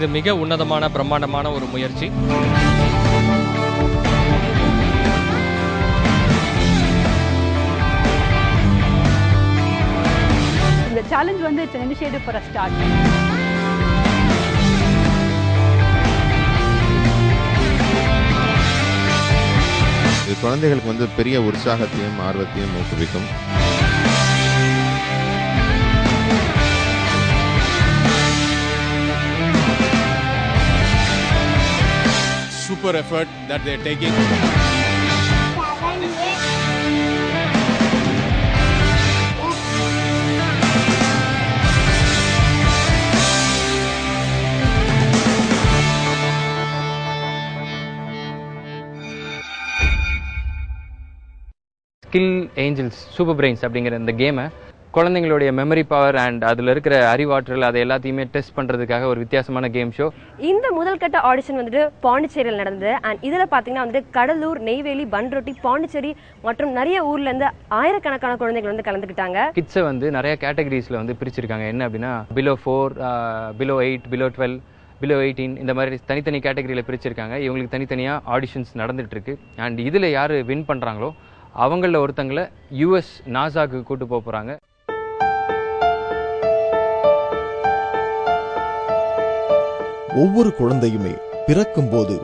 இது மிக உன்னதமான பிரம்மாண்டமான ஒரு முயற்சி. இந்த சேலஞ்ச் வந்து it's an initiative for a start. இது குழந்தைகளுக்கு வந்து பெரிய உற்சாகத்தையும் ஆர்வத்தையும் ஊக்குவிக்கும். Super effort that they are taking. Skill angels super brains அப்படிங்கிற இந்த கேமை குழந்தைங்களுடைய மெமரி பவர் அண்ட் அதில் இருக்கிற அறிவாற்றல் அதை எல்லாத்தையுமே டெஸ்ட் பண்ணுறதுக்காக ஒரு வித்தியாசமான கேம் ஷோ. இந்த முதல் கட்ட ஆடிஷன் வந்துட்டு பாண்டிச்சேரியில் நடந்தது. அண்ட் இதில் பார்த்தீங்கன்னா வந்து கடலூர், நெய்வேலி, பன்ருட்டி, பாண்டிச்சேரி மற்றும் நிறைய ஊர்லேருந்து ஆயிரக்கணக்கான குழந்தைகள் வந்து கலந்துக்கிட்டாங்க. கிட்ஸை வந்து நிறைய கேட்டகரிஸில் வந்து பிரிச்சிருக்காங்க. என்ன அப்படின்னா பிலோ 4, பிலோ 8, பிலோ 12, பிலோ 18 இந்த மாதிரி தனித்தனி கேட்டகரியில் பிரிச்சிருக்காங்க. இவங்களுக்கு தனித்தனியாக ஆடிஷன்ஸ் நடந்துகிட்ருக்கு. அண்ட் இதில் யார் வின் பண்ணுறாங்களோ அவங்களில் ஒருத்தங்களை யூஎஸ் நாசாக்கு கூட்டு போக போகிறாங்க. ஒவ்வொரு குழந்தையுமே பிறக்கும் போது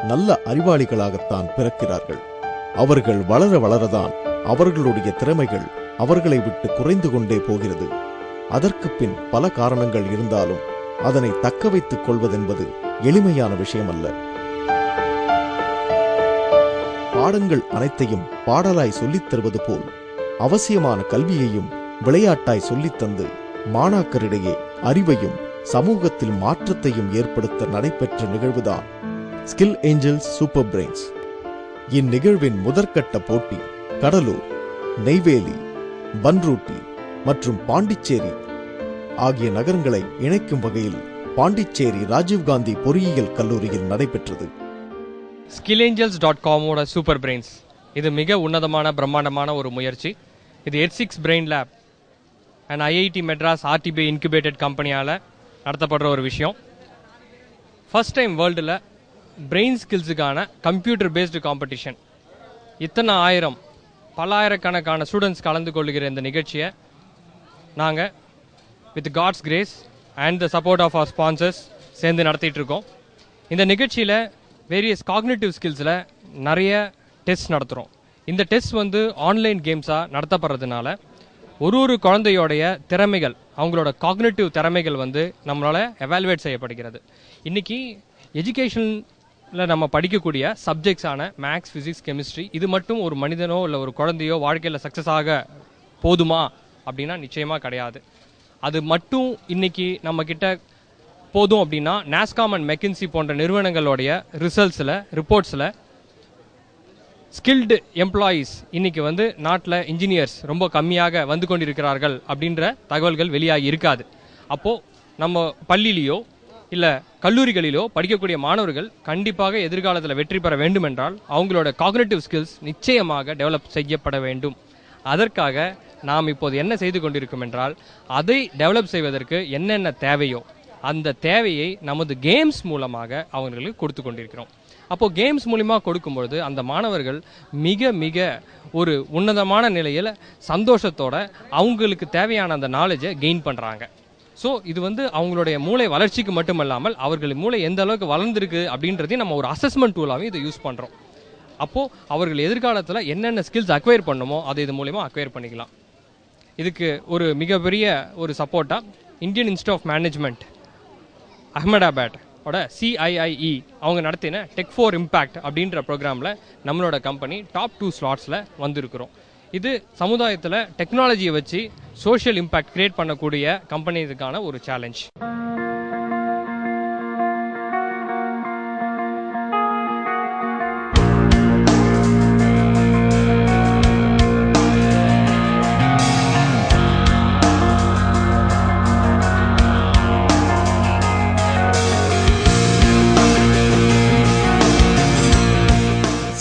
நல்ல அறிவாளிகளாகத்தான் பிறக்கிறார்கள். அவர்கள் வளர வளரதான் அவர்களுடைய திறமைகள் அவர்களை விட்டு குறைந்து கொண்டே போகிறது. அதற்கு பின் பல காரணங்கள் இருந்தாலும் அதனை தக்க வைத்துக் கொள்வதென்பது எளிமையான விஷயமல்ல. பாடங்கள் அனைத்தையும் பாடலாய் சொல்லித் தருவது போல் அவசியமான கல்வியையும் விளையாட்டாய் சொல்லித்தந்து மாணாக்கரிடையே அறிவையும் சமூகத்தில் மாற்றத்தையும் ஏற்படுத்த நடைபெற்ற நிகழ்வுதான் ஸ்கில் ஏஞ்சல்ஸ் சூப்பர் பிரெயின்ஸ். இந்நிகழ்வின் முதற்கட்ட போட்டி கடலூர், நெய்வேலி, பன்ருட்டி மற்றும் பாண்டிச்சேரி ஆகிய நகரங்களை இணைக்கும் வகையில் பாண்டிச்சேரி ராஜீவ்காந்தி பொறியியல் கல்லூரியில் நடைபெற்றது. skillangels.com சூப்பர் பிரெயின்ஸ் இது மிக உன்னதமான பிரம்மாண்டமான ஒரு முயற்சி. இது H6 brain lab and IIT Madras RTBI incubated கம்பெனியால் நடத்தப்படுற ஒரு விஷயம். ஃபர்ஸ்ட் டைம் வேர்ல்டில் பிரெயின் ஸ்கில்ஸுக்கான கம்ப்யூட்டர் பேஸ்டு காம்படிஷன். இத்தனை பல ஆயிரக்கணக்கான ஸ்டூடெண்ட்ஸ் கலந்து கொள்ளுகிற இந்த நிகழ்ச்சியை நாங்கள் with God's grace and the support of our sponsors சேர்ந்து நடத்திட்டு இருக்கோம். இந்த நிகழ்ச்சியில் வேரியஸ் காக்னிட்டிவ் ஸ்கில்ஸில் நிறைய டெஸ்ட் நடத்துகிறோம். இந்த டெஸ்ட் வந்து ஆன்லைன் கேம்ஸாக நடத்தப்படுறதுனால ஒரு குழந்தையோடைய திறமைகள், அவங்களோட காக்னிட்டிவ் திறமைகள் வந்து நம்மளால் எவாலுவேட் செய்யப்படுகிறது. இன்றைக்கி எஜுகேஷனில் நம்ம படிக்கக்கூடிய சப்ஜெக்ட்ஸான மேக்ஸ், ஃபிசிக்ஸ், கெமிஸ்ட்ரி இது மட்டும் ஒரு மனிதனோ இல்லை ஒரு குழந்தையோ வாழ்க்கையில் சக்ஸஸ் ஆக போதுமா அப்படின்னா நிச்சயமாக கிடையாது. அது மட்டும் இன்றைக்கி நம்மக்கிட்ட போதும் அப்படின்னா நாஸ்காம் அண்ட் மெக்கின்சி போன்ற நிறுவனங்களுடைய ரிப்போர்ட்ஸில் ஸ்கில்டு எம்ப்ளாயீஸ் இன்றைக்கி வந்து நாட்டில் இன்ஜினியர்ஸ் ரொம்ப கம்மியாக வந்து கொண்டிருக்கிறார்கள் அப்படின்ற தகவல்கள் வெளியாகி இருக்காது. அப்போது நம்ம பள்ளியிலையோ இல்லை கல்லூரிகளிலோ படிக்கக்கூடிய மாணவர்கள் கண்டிப்பாக எதிர்காலத்தில் வெற்றி பெற வேண்டும் என்றால் அவங்களோட காக்னிட்டிவ் ஸ்கில்ஸ் நிச்சயமாக டெவலப் செய்யப்பட வேண்டும். அதற்காக நாம் இப்போது என்ன செய்து கொண்டிருக்கும் என்றால் அதை டெவலப் செய்வதற்கு என்னென்ன தேவையோ அந்த தேவையை நமது கேம்ஸ் மூலமாக அவங்களுக்கு கொடுத்து கொண்டிருக்கிறோம். அப்போது கேம்ஸ் மூலிமா கொடுக்கும்பொழுது அந்த மாணவர்கள் மிக மிக ஒரு உன்னதமான நிலையில் சந்தோஷத்தோட அவங்களுக்கு தேவையான அந்த நாலேஜை கெயின் பண்ணுறாங்க. ஸோ இது வந்து அவங்களுடைய மூளை வளர்ச்சிக்கு மட்டுமல்லாமல் அவர்கள் மூளை எந்த அளவுக்கு வளர்ந்துருக்கு அப்படின்றதையும் நம்ம ஒரு அசஸ்மெண்ட் டூலாகவும் இதை யூஸ் பண்ணுறோம். அப்போது அவர்கள் எதிர்காலத்தில் என்னென்ன ஸ்கில்ஸ் அக்வயர் பண்ணுமோ அதை இது மூலிமா அக்வயர் பண்ணிக்கலாம். இதுக்கு ஒரு மிகப்பெரிய ஒரு சப்போர்ட்டாக Indian Institute of Management Ahmedabad ஓட CIIE அவங்க நடத்தின டெக் ஃபார் இம்பேக்ட் அப்படின்ற ப்ரோக்ராமில் நம்மளோட கம்பெனி டாப் 2 ஸ்லாட்ஸில் வந்திருக்கிறோம். இது சமுதாயத்தில் டெக்னாலஜியை வச்சு சோஷியல் இம்பேக்ட் கிரியேட் பண்ணக்கூடிய கம்பெனிக்கான ஒரு சேலஞ்ச்.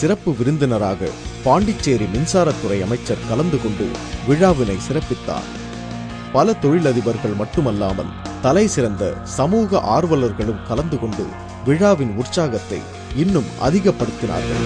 சிறப்பு விருந்தினராக பாண்டிச்சேரி மின்சாரத்துறை அமைச்சர் கலந்து கொண்டு விழாவினை சிறப்பித்தார். பல தொழிலதிபர்கள் மட்டுமல்லாமல் தலை சிறந்த சமூக ஆர்வலர்களும் கலந்து கொண்டு விழாவின் உற்சாகத்தை இன்னும் அதிகப்படுத்தினார்கள்.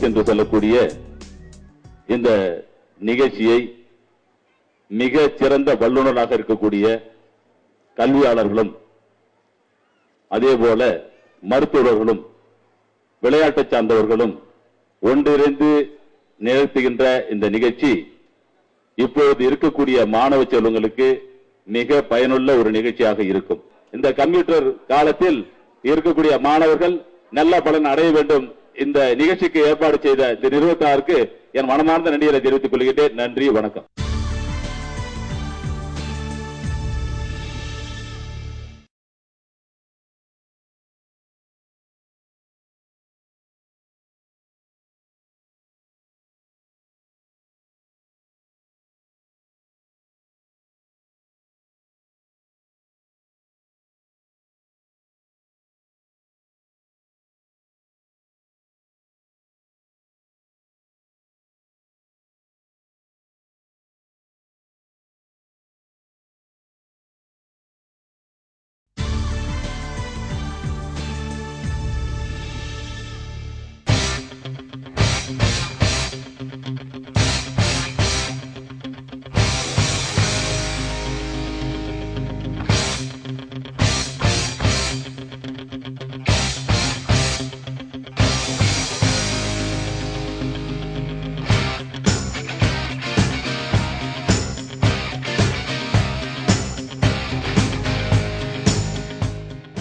என்று சொல்லக்கூடிய இந்த நிகழ்ச்சியை மிக சிறந்த வல்லுநராக இருக்கக்கூடிய கல்வியாளர்களும் அதேபோல மருத்துவர்களும் விளையாட்டு சார்ந்தவர்களும் ஒன்றிணைந்து நிகழ்த்துகின்ற இந்த நிகழ்ச்சி இப்பொழுது இருக்கக்கூடிய மாணவ செல்வங்களுக்கு மிக பயனுள்ள ஒரு நிகழ்ச்சியாக இருக்கும். இந்த கம்ப்யூட்டர் காலத்தில் இருக்கக்கூடிய மாணவர்கள் நல்ல பலன் அடைய வேண்டும். இந்த நிகழ்ச்சிக்கு ஏற்பாடு செய்த இந்த நிறுவனத்தாருக்கு என் மனமார்ந்த நன்றியை தெரிவித்துக் கொள்கிறேன். நன்றி, வணக்கம்.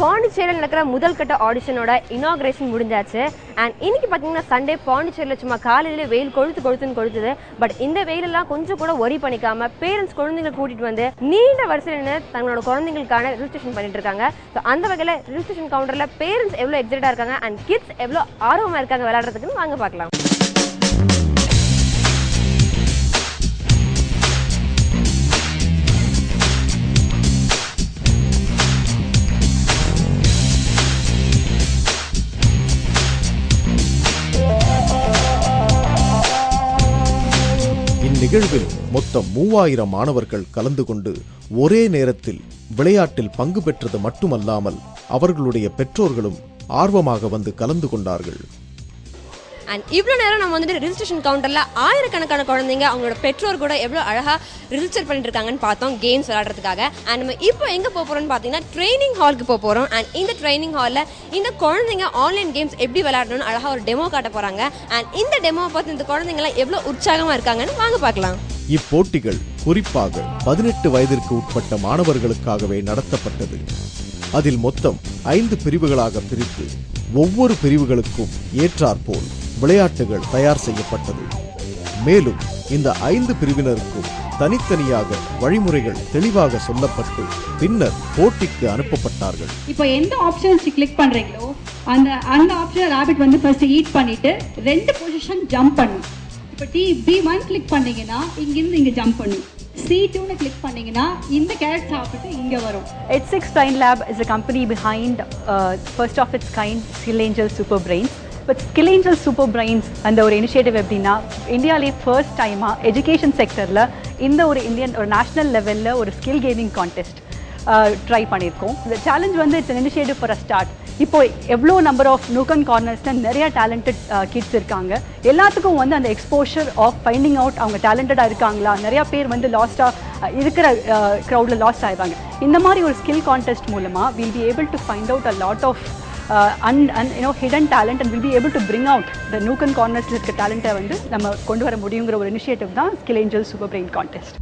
பாண்டிச்சேரியில் நடக்கிற முதல் கட்ட ஆடிஷனோட இனாகிரேஷன் முடிஞ்சாச்சு. அண்ட் இன்னைக்கு பார்த்தீங்கன்னா சண்டே பாண்டிச்சேரியில் சும்மா காலையிலே வெயில் கொளுத்துது. பட் இந்த வெயிலெல்லாம் கொஞ்சம் கூட ஒரி பண்ணிக்காம பேரண்ட்ஸ் குழந்தைங்களை கூட்டிட்டு வந்து நீண்ட வரிசையில் தங்களோட குழந்தைங்களுக்கான ரிஜிஸ்ட்ரேஷன் பண்ணிட்டு இருக்காங்க. ஸோ அந்த வகையில் ரிஜிஸ்ட்ரேஷன் கவுண்டரில் பேரண்ட்ஸ் எவ்வளோ எக்ஸைட்டாக இருக்காங்க அண்ட் கிட்ஸ் எவ்வளோ ஆர்வமாக இருக்காங்க விளையாடுறதுக்குன்னு வாங்க பார்க்கலாம். இந்நிகழ்வில் மொத்தம் 3000 மாணவர்கள் கலந்து கொண்டு ஒரே நேரத்தில் விளையாட்டில் பங்கு பெற்றது மட்டுமல்லாமல் அவர்களுடைய பெற்றோர்களும் ஆர்வமாக வந்து கலந்து கொண்டார்கள். அண்ட் இவ்வளோ நேரம் நம்ம வந்துட்டு ரிஜிஸ்ட்ரேஷன் கவுண்டரில் ஆயிரக்கணக்கான குழந்தைங்க அவங்களோட பெற்றோர் கூட எவ்வளோ அழகாக ரிஜிஸ்டர் பண்ணிட்டு இருக்காங்கன்னு பார்த்தோம் கேம்ஸ் விளையாடுறதுக்காக. அண்ட் நம்ம இப்போ எங்கே போக போகிறோம்னு பார்த்தீங்கன்னா ட்ரைனிங் ஹாலுக்கு போக போகிறோம். அண்ட் இந்த ட்ரைனிங் ஹாலில் இந்த குழந்தைங்க ஆன்லைன் கேம்ஸ் எப்படி விளையாடணும்னு அழகாக ஒரு டெமோ காட்ட போகிறாங்க. அண்ட் இந்த டெமோவை பார்த்து இந்த குழந்தைங்களாம் எவ்வளோ உற்சாகமாக இருக்காங்கன்னு வாங்க பார்க்கலாம். இப்போட்டிகள் குறிப்பாக 18 வயதிற்கு உட்பட்ட மாணவர்களுக்காகவே நடத்தப்பட்டது. அதில் மொத்தம் 5 பிரிவுகளாக பிரித்து ஒவ்வொரு பிரிவுகளுக்கும் ஏற்றாற்போல் விளையாட்டுகள் தயார் செய்யப்பட்டது. மேலும் இந்த 5 பிரிவினருக்கும் தனித்தனியாக வழிமுறைகள் தெளிவாக சொல்லப்பட்டு பின்னர் போட்டிக்கு அனுப்பப்பட்டார்கள். இப்போ எந்த ஆப்ஷன் கிளிக் பண்றீங்களோ அந்த ஆப்ஷன் ராபிட் வந்து ஃபர்ஸ்ட் ஈட் பண்ணிட்டு 2 பொசிஷன் ஜம்ப் பண்ணும். இப்போ B1 கிளிக் பண்ணீங்கன்னா இங்கிருந்து இங்க ஜம்ப் பண்ணும். C2 கிளிக் பண்ணீங்கன்னா இந்த கேரட் சாப்பிட்டு இங்க வரும். H6 Train Lab is a company behind first of its kind Skill Angel Super Brains. But Skill Angel Super Brains அந்த ஒரு இனிஷியேட்டிவ் எப்படின்னா இந்தியாவிலே ஃபர்ஸ்ட் டைமாக எஜுகேஷன் செக்டரில் இந்த ஒரு ஒரு நேஷ்னல் லெவலில் ஒரு ஸ்கில் கேமிங் கான்டெஸ்ட் ட்ரை பண்ணியிருக்கோம். இந்த சேலஞ்ச் வந்து it's initiative for a start. இப்போ எவ்வளோ நம்பர் ஆஃப் நூக்கன் கார்னர்ஸில் நிறைய டேலண்டட் கிட்ஸ் இருக்காங்க. எல்லாத்துக்கும் வந்து அந்த எக்ஸ்போஷர் ஆஃப் ஃபைண்டிங் அவுட் அவங்க டேலண்டடாக இருக்காங்களா. நிறையா பேர் வந்து லாஸ்ட்டாக இருக்கிற க்ரௌடில் லாஸ்ட் ஆயிடுவாங்க. இந்த மாதிரி ஒரு ஸ்கில் கான்டெஸ்ட் மூலமாக will be able to find out a lot of hidden talent and will be able to bring out the nook and corners இருக்க டேலண்ட்டை வந்து நம்ம கொண்டு வர முடியுங்கிற ஒரு இனிஷியேட்டிவ் தான் skill angel super brain contest.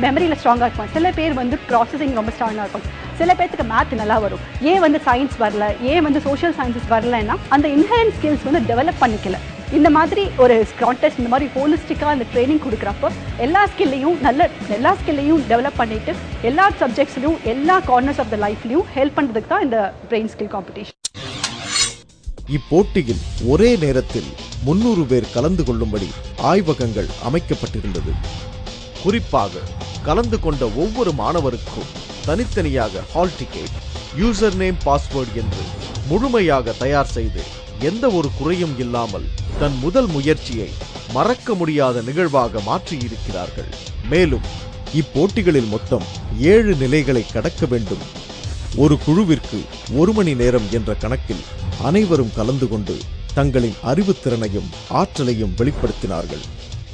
மெமரியில் ஸ்ட்ராங்காக இருப்பாங்க, சில பேர் வந்து ப்ராசஸிங் ரொம்ப ஸ்ட்ராங்காக இருக்கும், சில பேர்த்துக்கு மேத் நல்லா வரும். ஏன் வந்து சயின்ஸ் வரல, ஏன் வந்து சோஷியல் சயின்சஸ் வரலன்னா அந்த இன்ஹரன்ட் ஸ்கில்ஸ் வந்து டெவலப் பண்ணிக்கல. இந்த மாதிரி ஒரு கான்டெஸ்ட், இந்த மாதிரி ஹோலிஸ்டிக்காக அந்த ட்ரைனிங் கொடுக்குறப்போ எல்லா ஸ்கில்லையும் டெவலப் பண்ணிட்டு எல்லா சப்ஜெக்ட்ஸ்லையும் எல்லா கார்னர்ஸ் ஆஃப் த லைஃப்லையும் ஹெல்ப் பண்ணுறதுக்கு தான் இந்த பிரெயின் ஸ்கில் காம்படிஷன். இப்போட்டியில் ஒரே நேரத்தில் 300 பேர் கலந்து கொள்ளும்படி ஆய்வகங்கள் அமைக்கப்பட்டிருந்தது. குறிப்பாக கலந்து கொண்ட ஒவ்வொரு மாணவருக்கும் தனித்தனியாக hall ticket, user name, password என்று முழுமையாக தயார் செய்து எந்த ஒரு குறையும் இல்லாமல் தன் முதல் முயற்சியை மறக்க முடியாத நிகழ்வாக மாற்றியிருக்கிறார்கள். மேலும் இப்போட்டிகளில் மொத்தம் 7 நிலைகளை கடக்க வேண்டும். ஒரு குழுவிற்கு 1 மணி நேரம் என்ற கணக்கில் அனைவரும் கலந்து கொண்டு தங்களின் அறிவுத்திறனையும் ஆற்றலையும் வெளிப்படுத்தினார்கள்.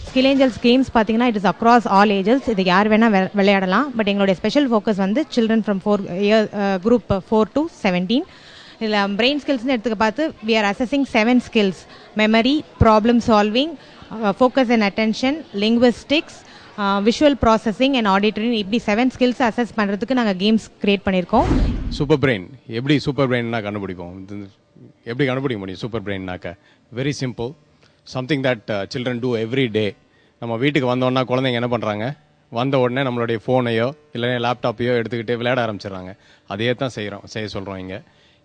ஸ்கில் ஏஞ்சல்ஸ் கேம்ஸ் பார்த்தீங்கன்னா it is across all ages. இது யார் வேணால் விளையாடலாம். பட் எங்களுடைய ஸ்பெஷல் ஃபோக்கஸ் வந்து சில்ட்ரன் ஃப்ரம் குரூப் 4 to 17. இதில் பிரெயின் ஸ்கில்ஸ்னு எடுத்துக்க பார்த்து we are assessing 7 skills: memory, problem solving, focus and attention, linguistics, visual processing and auditory. இப்படி 7 ஸ்கில்ஸ் அசஸ் பண்ணுறதுக்கு நாங்கள் கேம்ஸ் கிரியேட் பண்ணியிருக்கோம். சூப்பர் பிரெயின் எப்படி சூப்பர் பிரெயின்னா கண்டுபிடிப்போம்? எப்படி கண்டுபிடிக்க முடியும் super பிரெயின்னாக்க? Very simple, something that children do every day. நம்ம வீட்டுக்கு வந்தோன்னா குழந்தைங்க என்ன பண்ணுறாங்க? வந்த உடனே நம்மளுடைய ஃபோனையோ இல்லைன்னா லேப்டாப்பையோ எடுத்துக்கிட்டு விளையாட ஆரம்பிச்சிடுறாங்க. அதே தான் செய்ய சொல்கிறோம்.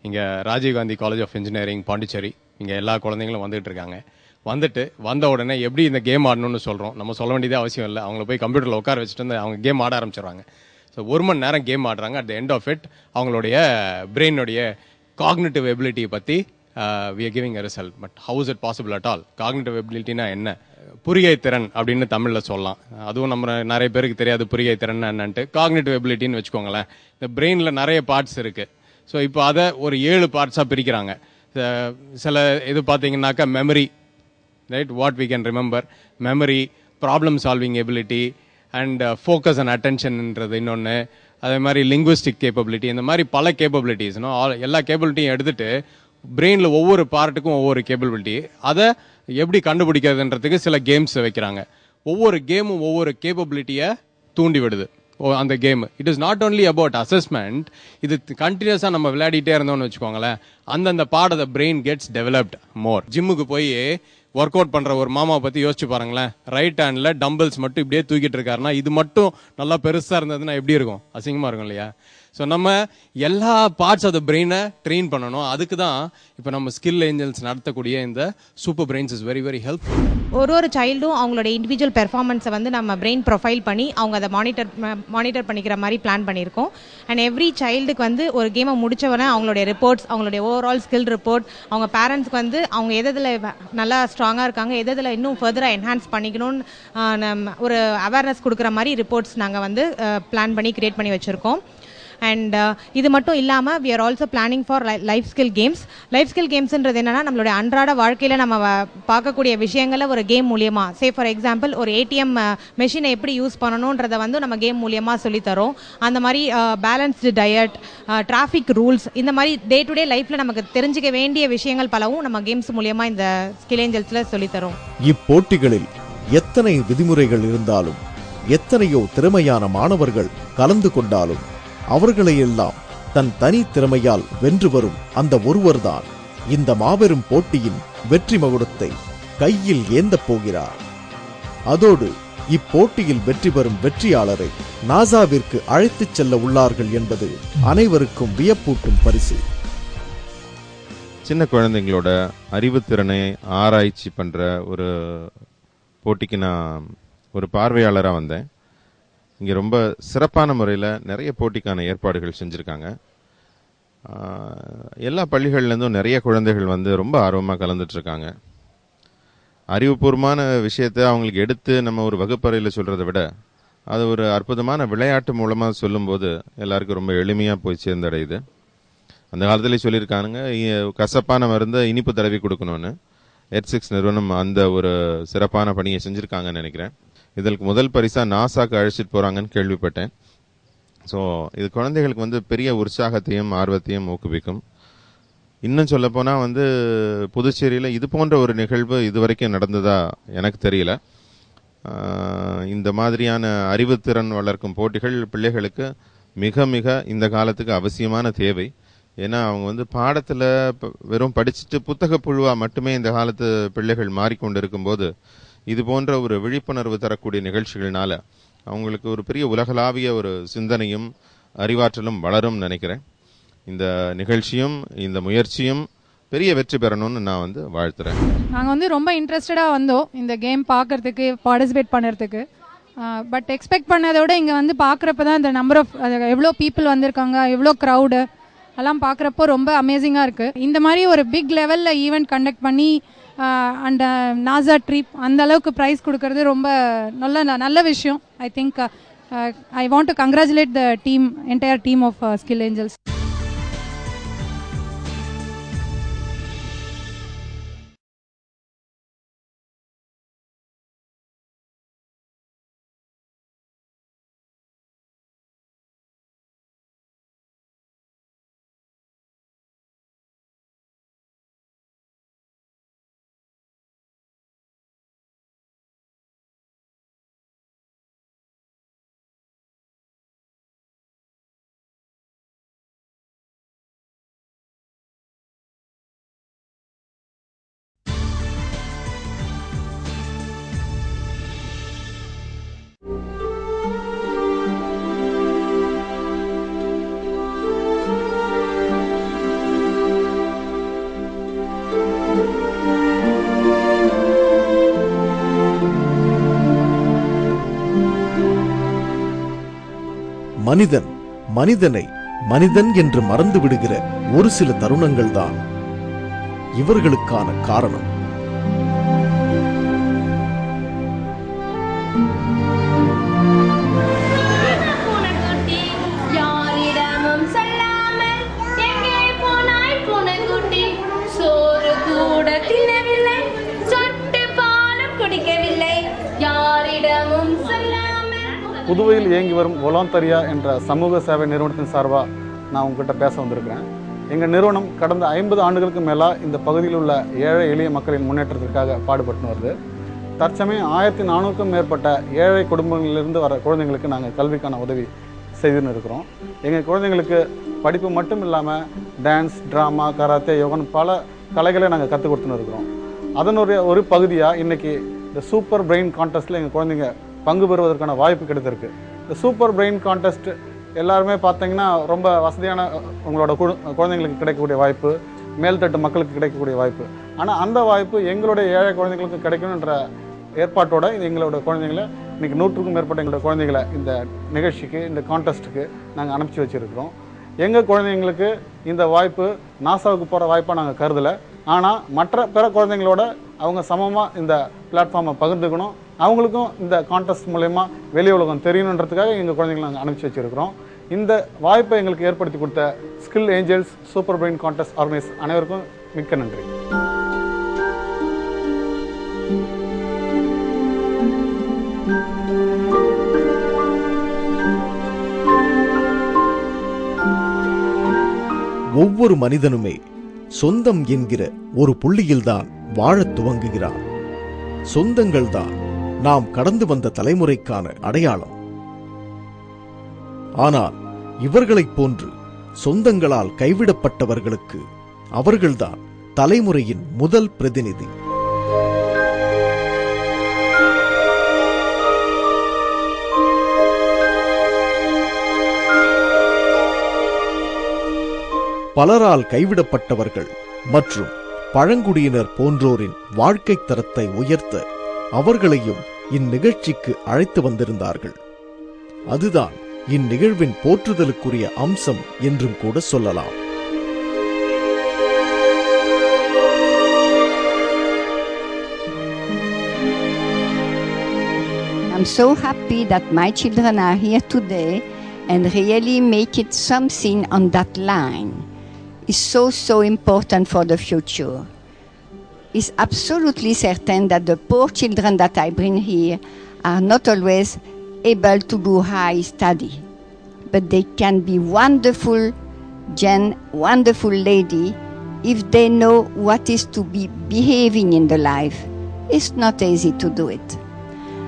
இங்கே Rajiv Gandhi college of engineering Pondicherry, இங்கே எல்லா குழந்தைங்களும் வந்துட்டு இருக்காங்க. வந்த உடனே எப்படி இந்த கேம் ஆடணும்னு சொல்கிறோம். நம்ம சொல்ல வேண்டியதே அவசியம் இல்லை. அவங்கள போய் கம்ப்யூட்டரில் உட்கார வச்சுட்டு வந்து அவங்க கேம் ஆட ஆரம்பிச்சிடுறாங்க. ஸோ 1 மணி நேரம் கேம் ஆடுறாங்க. At the end of it அவங்களுடைய பிரெயினுடைய காக்னிட்டிவ் எபிலிட்டியை பற்றி we are giving a result. But how is it possible at all? Cognitive ability na enna? புரிகை திறன் அப்படின்னு தமிழில் சொல்லலாம். அதுவும் நம்ம நிறைய பேருக்கு தெரியாது புரிகை திறன் என்னன்ட்டு. காக்னிட்டிவ் எபிலிட்டின்னு வச்சுக்கோங்களேன். இந்த பிரெயினில் நிறைய பார்ட்ஸ் இருக்குது. ஸோ இப்போ அதை ஒரு 7 பார்ட்ஸாக பிரிக்கிறாங்க. சில இது பார்த்தீங்கன்னாக்கா memory, right, what we can remember, memory, problem solving ability and focus and அட்டென்ஷன்ன்றது இன்னொன்று. அதே மாதிரி லிங்குவிஸ்டிக் கேப்பபிலிட்டி, இந்த மாதிரி பல கேப்பபிலிட்டிஸ்னோ எல்லா கேப்பபிலிட்டியும் எடுத்துகிட்டு பிரெயினில் ஒவ்வொரு பார்ட்டுக்கும் ஒவ்வொரு கேப்பபிலிட்டி, அதை எப்படி கண்டுபிடிக்கிறதுன்றதுக்கு சில கேம்ஸ் வைக்கிறாங்க. ஒவ்வொரு கேமும் ஒவ்வொரு கேப்பபிலிட்டியை தூண்டி விடுது அந்த game. It is not only about assessment. இது கண்டினியூஸாக நம்ம விளையாடிட்டே இருந்தோம்னு வச்சுக்கோங்களேன், அந்தந்த part of the brain gets developed more. ஜிம்முக்கு போய் ஒர்க் அவுட் பண்ணுற ஒரு மாமாவை பற்றி யோசிச்சு பாருங்களேன். ரைட் ஹேண்டில் டம்பிள்ஸ் மட்டும் இப்படியே தூக்கிட்டு இருக்காருன்னா, இது மட்டும் நல்லா பெருசாக இருந்ததுன்னா எப்படி இருக்கும்? அசிங்கமாக இருக்கும் இல்லையா? ஸோ நம்ம எல்லா பார்ட்ஸ் ஆஃப் த பிரெயினை ட்ரெயின் பண்ணணும். அதுக்கு தான் இப்போ நம்ம ஸ்கில் ஏஞ்சல்ஸ் நடத்தக்கூடிய இந்த super brains is very very helpful. ஒரு சைல்டும் அவங்களோட இண்டிவிஜுவல் பெர்ஃபார்மன்ஸை வந்து நம்ம பிரெயின் ப்ரொஃபைல் பண்ணி அவங்க அதை மானிட்டர் பண்ணிக்கிற மாதிரி பிளான் பண்ணியிருக்கோம். அண்ட் எவ்ரி சைல்டுக்கு வந்து ஒரு கேமை முடித்தவொடனே அவங்களுடைய ரிப்போர்ட்ஸ், அவங்களுடைய ஓவரால் ஸ்கில் ரிப்போர்ட், அவங்க பேரண்ட்ஸ்க்கு வந்து அவங்க எதில் நல்லா ஸ்ட்ராங்காக இருக்காங்க, எதில் இன்னும் ஃபர்தராக என்ஹான்ஸ் பண்ணிக்கணும்னு ஒரு அவேர்னஸ் கொடுக்குற மாதிரி ரிப்போர்ட்ஸ் நாங்கள் வந்து பிளான் பண்ணி கிரியேட் பண்ணி வச்சுருக்கோம். அண்ட் இது மட்டும் இல்லாமல் we are also planning for life skill games. Life skill கேம்ஸ்ன்றது என்னென்னா, நம்மளுடைய அன்றாட வாழ்க்கையில் நம்ம பார்க்கக்கூடிய விஷயங்களை ஒரு கேம் மூலியமாக, சே ஃபார் எக்ஸாம்பிள் ஒரு ஏடிஎம் மெஷினை எப்படி யூஸ் பண்ணணுன்றதை வந்து நம்ம கேம் மூலியமாக சொல்லித்தரோம். அந்த மாதிரி பேலன்ஸ்டு டயட், டிராஃபிக் ரூல்ஸ், இந்த மாதிரி டே டு டே லைஃப்பில் நமக்கு தெரிஞ்சிக்க வேண்டிய விஷயங்கள் பலவும் நம்ம கேம்ஸ் மூலியமாக இந்த ஸ்கில் ஏஞ்சல்ஸில் சொல்லித்தரோம். இப்போட்டிகளில் எத்தனை விதிமுறைகள் இருந்தாலும், எத்தனையோ திறமையான மாணவர்கள் கலந்து கொண்டாலும், அவர்களையெல்லாம் தன் தனி திறமையால் வென்று வரும் அந்த ஒருவர்தான் இந்த மாபெரும் போட்டியின் வெற்றி மகுடத்தை கையில் ஏந்தப் போகிறார். அதோடு இப்போட்டியில் வெற்றி பெறும் வெற்றியாளரை நாசாவிற்கு அழைத்துச் செல்ல உள்ளார்கள் என்பது அனைவருக்கும் வியப்பூட்டும் பரிசு. சின்ன குழந்தைங்களோட அறிவுத்திறனை ஆராய்ச்சி பண்ற ஒரு போட்டிக்கு நான் ஒரு பார்வையாளராக வந்தேன். இங்கே ரொம்ப சிறப்பான முறையில் நிறைய போட்டிக்கான ஏற்பாடுகள் செஞ்சுருக்காங்க. எல்லா பள்ளிகள்லேருந்தும் நிறைய குழந்தைகள் வந்து ரொம்ப ஆர்வமாக கலந்துட்டுருக்காங்க. அறிவுபூர்வமான விஷயத்தை அவங்களுக்கு எடுத்து நம்ம ஒரு வகுப்பறையில் சொல்கிறத விட அது ஒரு அற்புதமான விளையாட்டு மூலமாக சொல்லும்போது எல்லாருக்கும் ரொம்ப எளிமையாக போய் சேர்ந்தடையுது. அந்த காலத்துலேயே சொல்லியிருக்கானுங்க, கசப்பான மருந்தை இனிப்பு தடவி கொடுக்கணும்னு. எட்6 நிறுவனம் அந்த ஒரு சிறப்பான பணியை செஞ்சுருக்காங்கன்னு நினைக்கிறேன். இதற்கு முதல் பரிசா நாசாக்கு அழைச்சிட்டு போறாங்கன்னு கேள்விப்பட்டேன். ஸோ இது குழந்தைகளுக்கு வந்து பெரிய உற்சாகத்தையும் ஆர்வத்தையும் ஊக்குவிக்கும். இன்னும் சொல்ல போனா வந்து புதுச்சேரியில் இது போன்ற ஒரு நிகழ்வு இதுவரைக்கும் நடந்ததா எனக்கு தெரியல. இந்த மாதிரியான அறிவுத்திறன் வளர்க்கும் போட்டிகள் பிள்ளைகளுக்கு மிக மிக இந்த காலத்துக்கு அவசியமான தேவை. ஏன்னா அவங்க பாடத்தில் வெறும் படிச்சுட்டு புத்தக புழுவா மட்டுமே இந்த காலத்து பிள்ளைகள் மாறிக்கொண்டிருக்கும் போது இது போன்ற ஒரு விழிப்புணர்வு தரக்கூடிய நிகழ்ச்சிகள்னால அவங்களுக்கு ஒரு பெரிய உலகளாவிய ஒரு சிந்தனையும் அறிவாற்றலும் வளரும் நினைக்கிறேன். இந்த நிகழ்ச்சியும் இந்த முயற்சியும் பெரிய வெற்றி பெறணும்னு நான் வாழ்த்துறேன். நாங்கள் ரொம்ப இன்ட்ரெஸ்டடாக வந்தோம் இந்த கேம் பார்க்கறதுக்கு, பார்ட்டிசிபேட் பண்ணுறதுக்கு. பட் எக்ஸ்பெக்ட் பண்ணதோட இங்கே பார்க்குறப்ப தான் இந்த நம்பர் ஆஃப் எவ்வளோ பீப்புள் வந்திருக்காங்க, எவ்வளோ க்ரௌடு அதெல்லாம் பார்க்குறப்போ ரொம்ப அமேசிங்காக இருக்குது. இந்த மாதிரி ஒரு பிக் லெவலில் ஈவெண்ட் கண்டக்ட் பண்ணி அண்ட் நாசா ட்ரிப் அந்த அளவுக்கு ப்ரைஸ் கொடுக்கறது ரொம்ப நல்ல விஷயம். I think I want to congratulate the team, entire team of skill angels. மனிதன் மனிதனை மனிதன் என்று மறந்து விடுகிற ஒரு சில தருணங்கள் தான் இவர்களுக்கான காரணம். புதுவையில் இயங்கி வரும் வொலாந்தரியா என்ற சமூக சேவை நிறுவனத்தின் சார்பாக நான் உங்ககிட்ட பேச வந்திருக்கிறேன். எங்கள் நிறுவனம் கடந்த 50 ஆண்டுகளுக்கு மேலாக இந்த பகுதியில் உள்ள ஏழை எளிய மக்களின் முன்னேற்றத்திற்காக பாடுபட்டு வருது. தற்சமயம் 1400க்கும் மேற்பட்ட ஏழை குடும்பங்களிலிருந்து வர குழந்தைங்களுக்கு நாங்கள் கல்விக்கான உதவி செய்துன்னு இருக்கிறோம். எங்கள் குழந்தைங்களுக்கு படிப்பு மட்டும் இல்லாமல் டான்ஸ், ட்ராமா, கராத்தே, யோகன் பல கலைகளை நாங்கள் கற்றுக் கொடுத்துன்னு இருக்கிறோம். அதனுடைய ஒரு பகுதியாக இன்றைக்கி இந்த சூப்பர் பிரெயின் கான்டெஸ்ட்டில் எங்கள் குழந்தைங்க பங்கு பெறுவதற்கான வாய்ப்பு கிடைத்திருக்கு. இந்த சூப்பர் பிரெயின் கான்டெஸ்ட் எல்லாருமே பார்த்தீங்கன்னா ரொம்ப வசதியான உங்களோட குழந்தைங்களுக்கு கிடைக்கக்கூடிய வாய்ப்பு, மேல்தட்டு மக்களுக்கு கிடைக்கக்கூடிய வாய்ப்பு. ஆனால் அந்த வாய்ப்பு எங்களுடைய ஏழை குழந்தைங்களுக்கு கிடைக்கணுன்ற ஏற்பாட்டோட எங்களோட குழந்தைங்களை இன்றைக்கி 100க்கும் மேற்பட்ட எங்களோட குழந்தைங்களை இந்த நிகழ்ச்சிக்கு, இந்த கான்டெஸ்ட்டுக்கு நாங்கள் அனுப்பிச்சி வச்சுருக்கிறோம். எங்கள் குழந்தைங்களுக்கு இந்த வாய்ப்பு நாசாவுக்கு போகிற வாய்ப்பாக நாங்கள் கருதலை. ஆனால் மற்ற பிற குழந்தைங்களோட அவங்க சமமாக இந்த பிளாட்ஃபார்மை பகிர்ந்துக்கணும், அவங்களுக்கும் இந்த கான்டெஸ்ட் மூலயமா வெளி உலகம் தெரியணுன்றதுக்காக எங்கள் குழந்தைங்களை நாங்கள் அனுப்பிச்சி வச்சுருக்கிறோம். இந்த வாய்ப்பை எங்களுக்கு ஏற்படுத்தி கொடுத்த skill angels super brain contest organise அனைவருக்கும் மிக்க நன்றி. ஒவ்வொரு மனிதனுமே சொந்தம் என்கிற ஒரு புள்ளியில்தான் வாழத் துவங்குகிறார். சொந்தங்கள்தான் நாம் கடந்து வந்த தலைமுறைக்கான அடையாளம். ஆனால் இவர்களைப் போன்று சொந்தங்களால் கைவிடப்பட்டவர்களுக்கு அவர்கள்தான் தலைமுறையின் முதல் பிரதிநிதி. பலரால் கைவிடப்பட்டவர்கள் மற்றும் பழங்குடியினர் போன்றோரின் வாழ்க்கை தரத்தை உயர்த்த அவர்களையும் இந்நிகழ்ச்சிக்கு அழைத்து வந்திருந்தார்கள். அதுதான் இந்நிகழ்வின் போற்றுதலுக்குரிய அம்சம் என்றும் கூட சொல்லலாம். I'm so happy that my children are here today and really make it something on that line. It's so important for the future. It's absolutely certain that the poor children that I bring here are not always able to do high study, but they can be wonderful lady if they know what is to be behaving in the life. It's not easy to do it.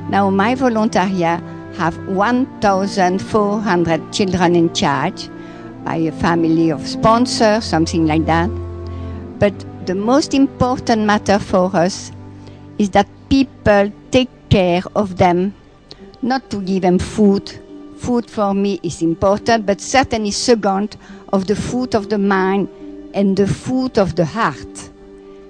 Now my volontariat have 1,400 children in charge by a family of sponsors, something like that. But the most important matter for us is that people take care of them, not to give them food. Food for me is important, but certainly second of the food of the mind and the food of the heart.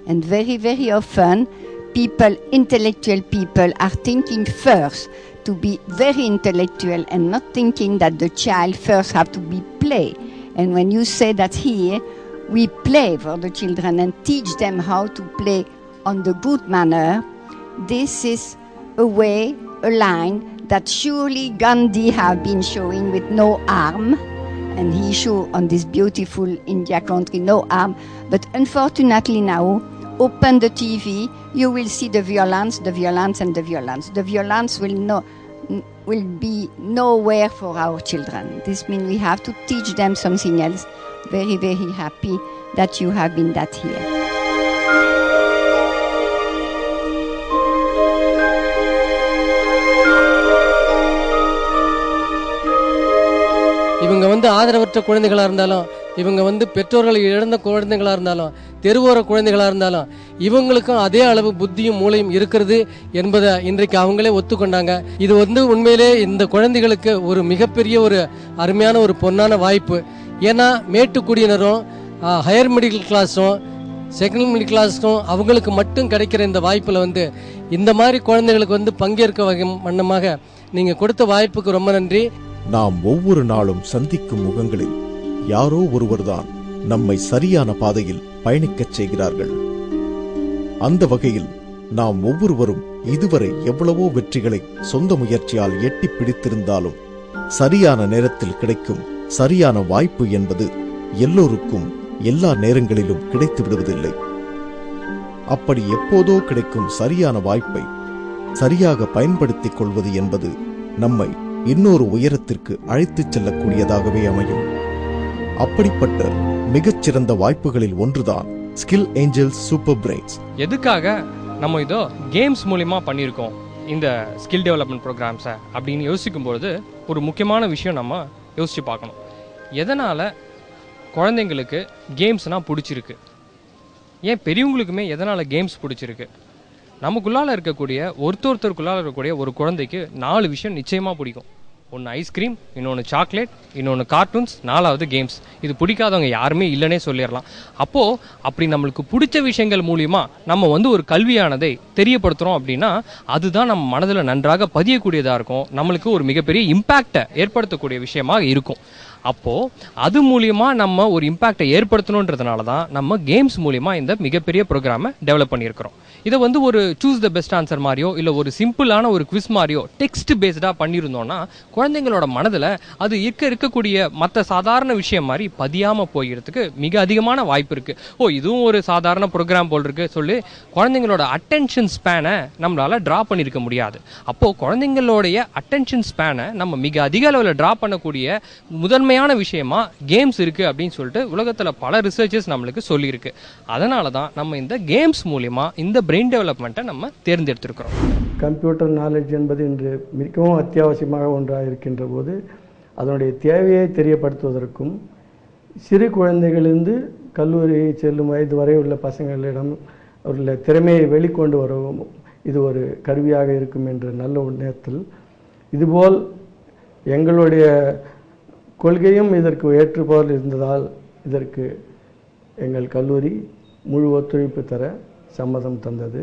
And very, very often, people, intellectual people, are thinking first to be very intellectual and not thinking that the child first have to be play. And when you say that here, we play for the children and teach them how to play on the good manner, this is a way, a line that surely Gandhi have been showing with no harm, and he showed on this beautiful India country no harm. But unfortunately now, open the TV, you will see the violence, and the violence. The violence will be nowhere for our children. This means we have to teach them something else. Very, very happy that you have been that here. இவங்க வந்து ஆதரவற்ற குழந்தைகளாக இருந்தாலும், இவங்க வந்து பெற்றோர்களை இழந்த குழந்தைகளாக இருந்தாலும், தெருவோர குழந்தைகளாக இருந்தாலும், இவங்களுக்கும் அதே அளவு புத்தியும் மூளையும் இருக்கிறது என்பதை இன்றைக்கு அவங்களே ஒத்துக்கொண்டாங்க. இது வந்து உண்மையிலே இந்த குழந்தைகளுக்கு ஒரு மிகப்பெரிய ஒரு அருமையான ஒரு பொன்னான வாய்ப்பு. ஏன்னா மேட்டுக்குடியினரும் ஹையர் மிடில் கிளாஸும் செகண்ட் மிடில் கிளாஸும் அவங்களுக்கு மட்டும் கிடைக்கிற இந்த வாய்ப்பில் வந்து இந்த மாதிரி குழந்தைகளுக்கு வந்து பங்கேற்க வகை வண்ணமாக நீங்கள் கொடுத்த வாய்ப்புக்கு ரொம்ப நன்றி. நாம் ஒவ்வொரு நாளும் சந்திக்கும் முகங்களில் யாரோ ஒருவர்தான் நம்மை சரியான பாதையில் பயணிக்கச் செய்கிறார்கள். அந்த வகையில் நாம் ஒவ்வொருவரும் இதுவரை எவ்வளவோ வெற்றிகளை சொந்த முயற்சியால் எட்டி பிடித்திருந்தாலும் சரியான நேரத்தில் கிடைக்கும் சரியான வாய்ப்பு என்பது எல்லோருக்கும் எல்லா நேரங்களிலும் கிடைத்து விடுவதில்லை. அப்படி எப்போதோ கிடைக்கும் சரியான வாய்ப்பை சரியாக பயன்படுத்திக் கொள்வது என்பது நம்மை இன்னொரு உயரத்திற்கு அழைத்துச் செல்லக்கூடியதாகவே அமையும். அப்படிப்பட்ட மிகச்சிறந்த வாய்ப்புகளில் ஒன்றுதான் ஸ்கில் ஏஞ்சல்ஸ் சூப்பர் பிரெயின்ஸ். எதுக்காக நம்ம இதோ கேம்ஸ் மூலிமா பண்ணியிருக்கோம் இந்த ஸ்கில் டெவலப்மெண்ட் ப்ரோக்ராம்ஸை அப்படின்னு யோசிக்கும்பொழுது ஒரு முக்கியமான விஷயம் நம்ம யோசித்து பார்க்கணும். எதனால் குழந்தைங்களுக்கு கேம்ஸ்னால் பிடிச்சிருக்கு, ஏன் பெரியவங்களுக்குமே எதனால் கேம்ஸ் பிடிச்சிருக்கு? நமக்குள்ளால் இருக்கக்கூடிய ஒருத்தருக்குள்ளால் இருக்கக்கூடிய ஒரு குழந்தைக்கு 4 விஷயம் நிச்சயமாக பிடிக்கும். ஒன்று ஐஸ்கிரீம், இன்னொன்று சாக்லேட், இன்னொன்று கார்ட்டூன்ஸ், 4வது கேம்ஸ். இது பிடிக்காதவங்க யாருமே இல்லைன்னே சொல்லிடலாம். அப்போது அப்படி நம்மளுக்கு பிடிச்ச விஷயங்கள் மூலிமா நம்ம வந்து ஒரு கல்வியானதை தெரியப்படுத்துகிறோம் அப்படின்னா அதுதான் நம்ம மனதில் நன்றாக பதியக்கூடியதாக இருக்கும், நம்மளுக்கு ஒரு மிகப்பெரிய இம்பேக்டை ஏற்படுத்தக்கூடிய விஷயமாக இருக்கும். அப்போது அது மூலிமா நம்ம ஒரு இம்பேக்டை ஏற்படுத்தணுன்றதுனால தான் நம்ம கேம்ஸ் மூலிமா இந்த மிகப்பெரிய ப்ரோக்ராமை டெவலப் பண்ணியிருக்கிறோம். இதை வந்து ஒரு சூஸ் த பெஸ்ட் ஆன்சர் மாதிரியோ இல்லை ஒரு சிம்பிளான ஒரு குவிஸ் மாதிரியோ டெக்ஸ்ட் பேஸ்டாக பண்ணியிருந்தோம்னா குழந்தைங்களோட மனதில் அது இருக்கக்கூடிய மற்ற சாதாரண விஷயம் மாதிரி பதியாமல் போகிறதுக்கு மிக அதிகமான வாய்ப்பு இருக்குது. இதுவும் ஒரு சாதாரண ப்ரோக்ராம் போல் இருக்கு சொல்லி குழந்தைங்களோட அட்டென்ஷன் ஸ்பேனை நம்மளால் ட்ரா பண்ணியிருக்க முடியாது. அப்போது குழந்தைங்களோடைய அட்டென்ஷன் ஸ்பேனை நம்ம மிக அதிக அளவில் ட்ரா பண்ணக்கூடிய முதன்மையான விஷயமா கேம்ஸ் இருக்குது அப்படின்னு சொல்லிட்டு உலகத்தில் பல ரிசர்ச்சஸ் நம்மளுக்கு சொல்லியிருக்கு. அதனால தான் நம்ம இந்த கேம்ஸ் மூலிமா இந்த பிரெயின் டெவலப்மெண்ட்டை நம்ம தேர்ந்தெடுத்திருக்கிறோம். கம்ப்யூட்டர் நாலேஜ் என்பது இன்று மிகவும் அத்தியாவசியமாக ஒன்றாக இருக்கின்ற போது அதனுடைய தேவையை தெரியப்படுத்துவதற்கும் சிறு குழந்தைகளிலிருந்து கல்லூரியை செல்லும் வயது வரை உள்ள பசங்களிடம் உள்ள திறமையை வெளிக்கொண்டு வரவும் இது ஒரு கருவியாக இருக்கும் என்ற நல்ல எண்ணத்தில் இதுபோல் எங்களுடைய கொள்கையும் இதற்கு ஏற்றுப்போல் இருந்ததால் இதற்கு எங்கள் கல்லூரி முழு ஒத்துழைப்பு தர சம்மதம் தந்தது.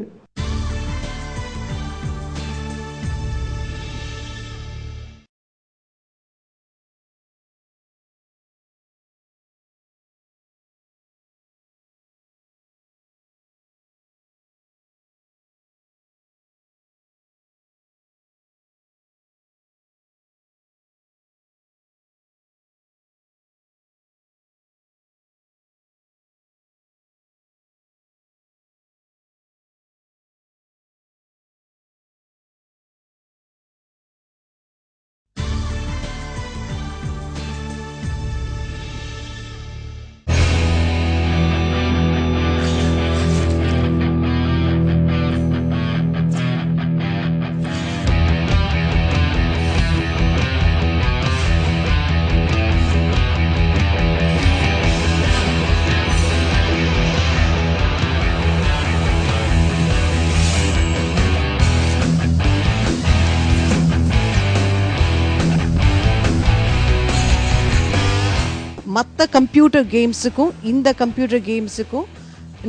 மற்ற கம்ப்யூட்டர் கேம்ஸுக்கும் இந்த கம்ப்யூட்டர் கேம்ஸுக்கும்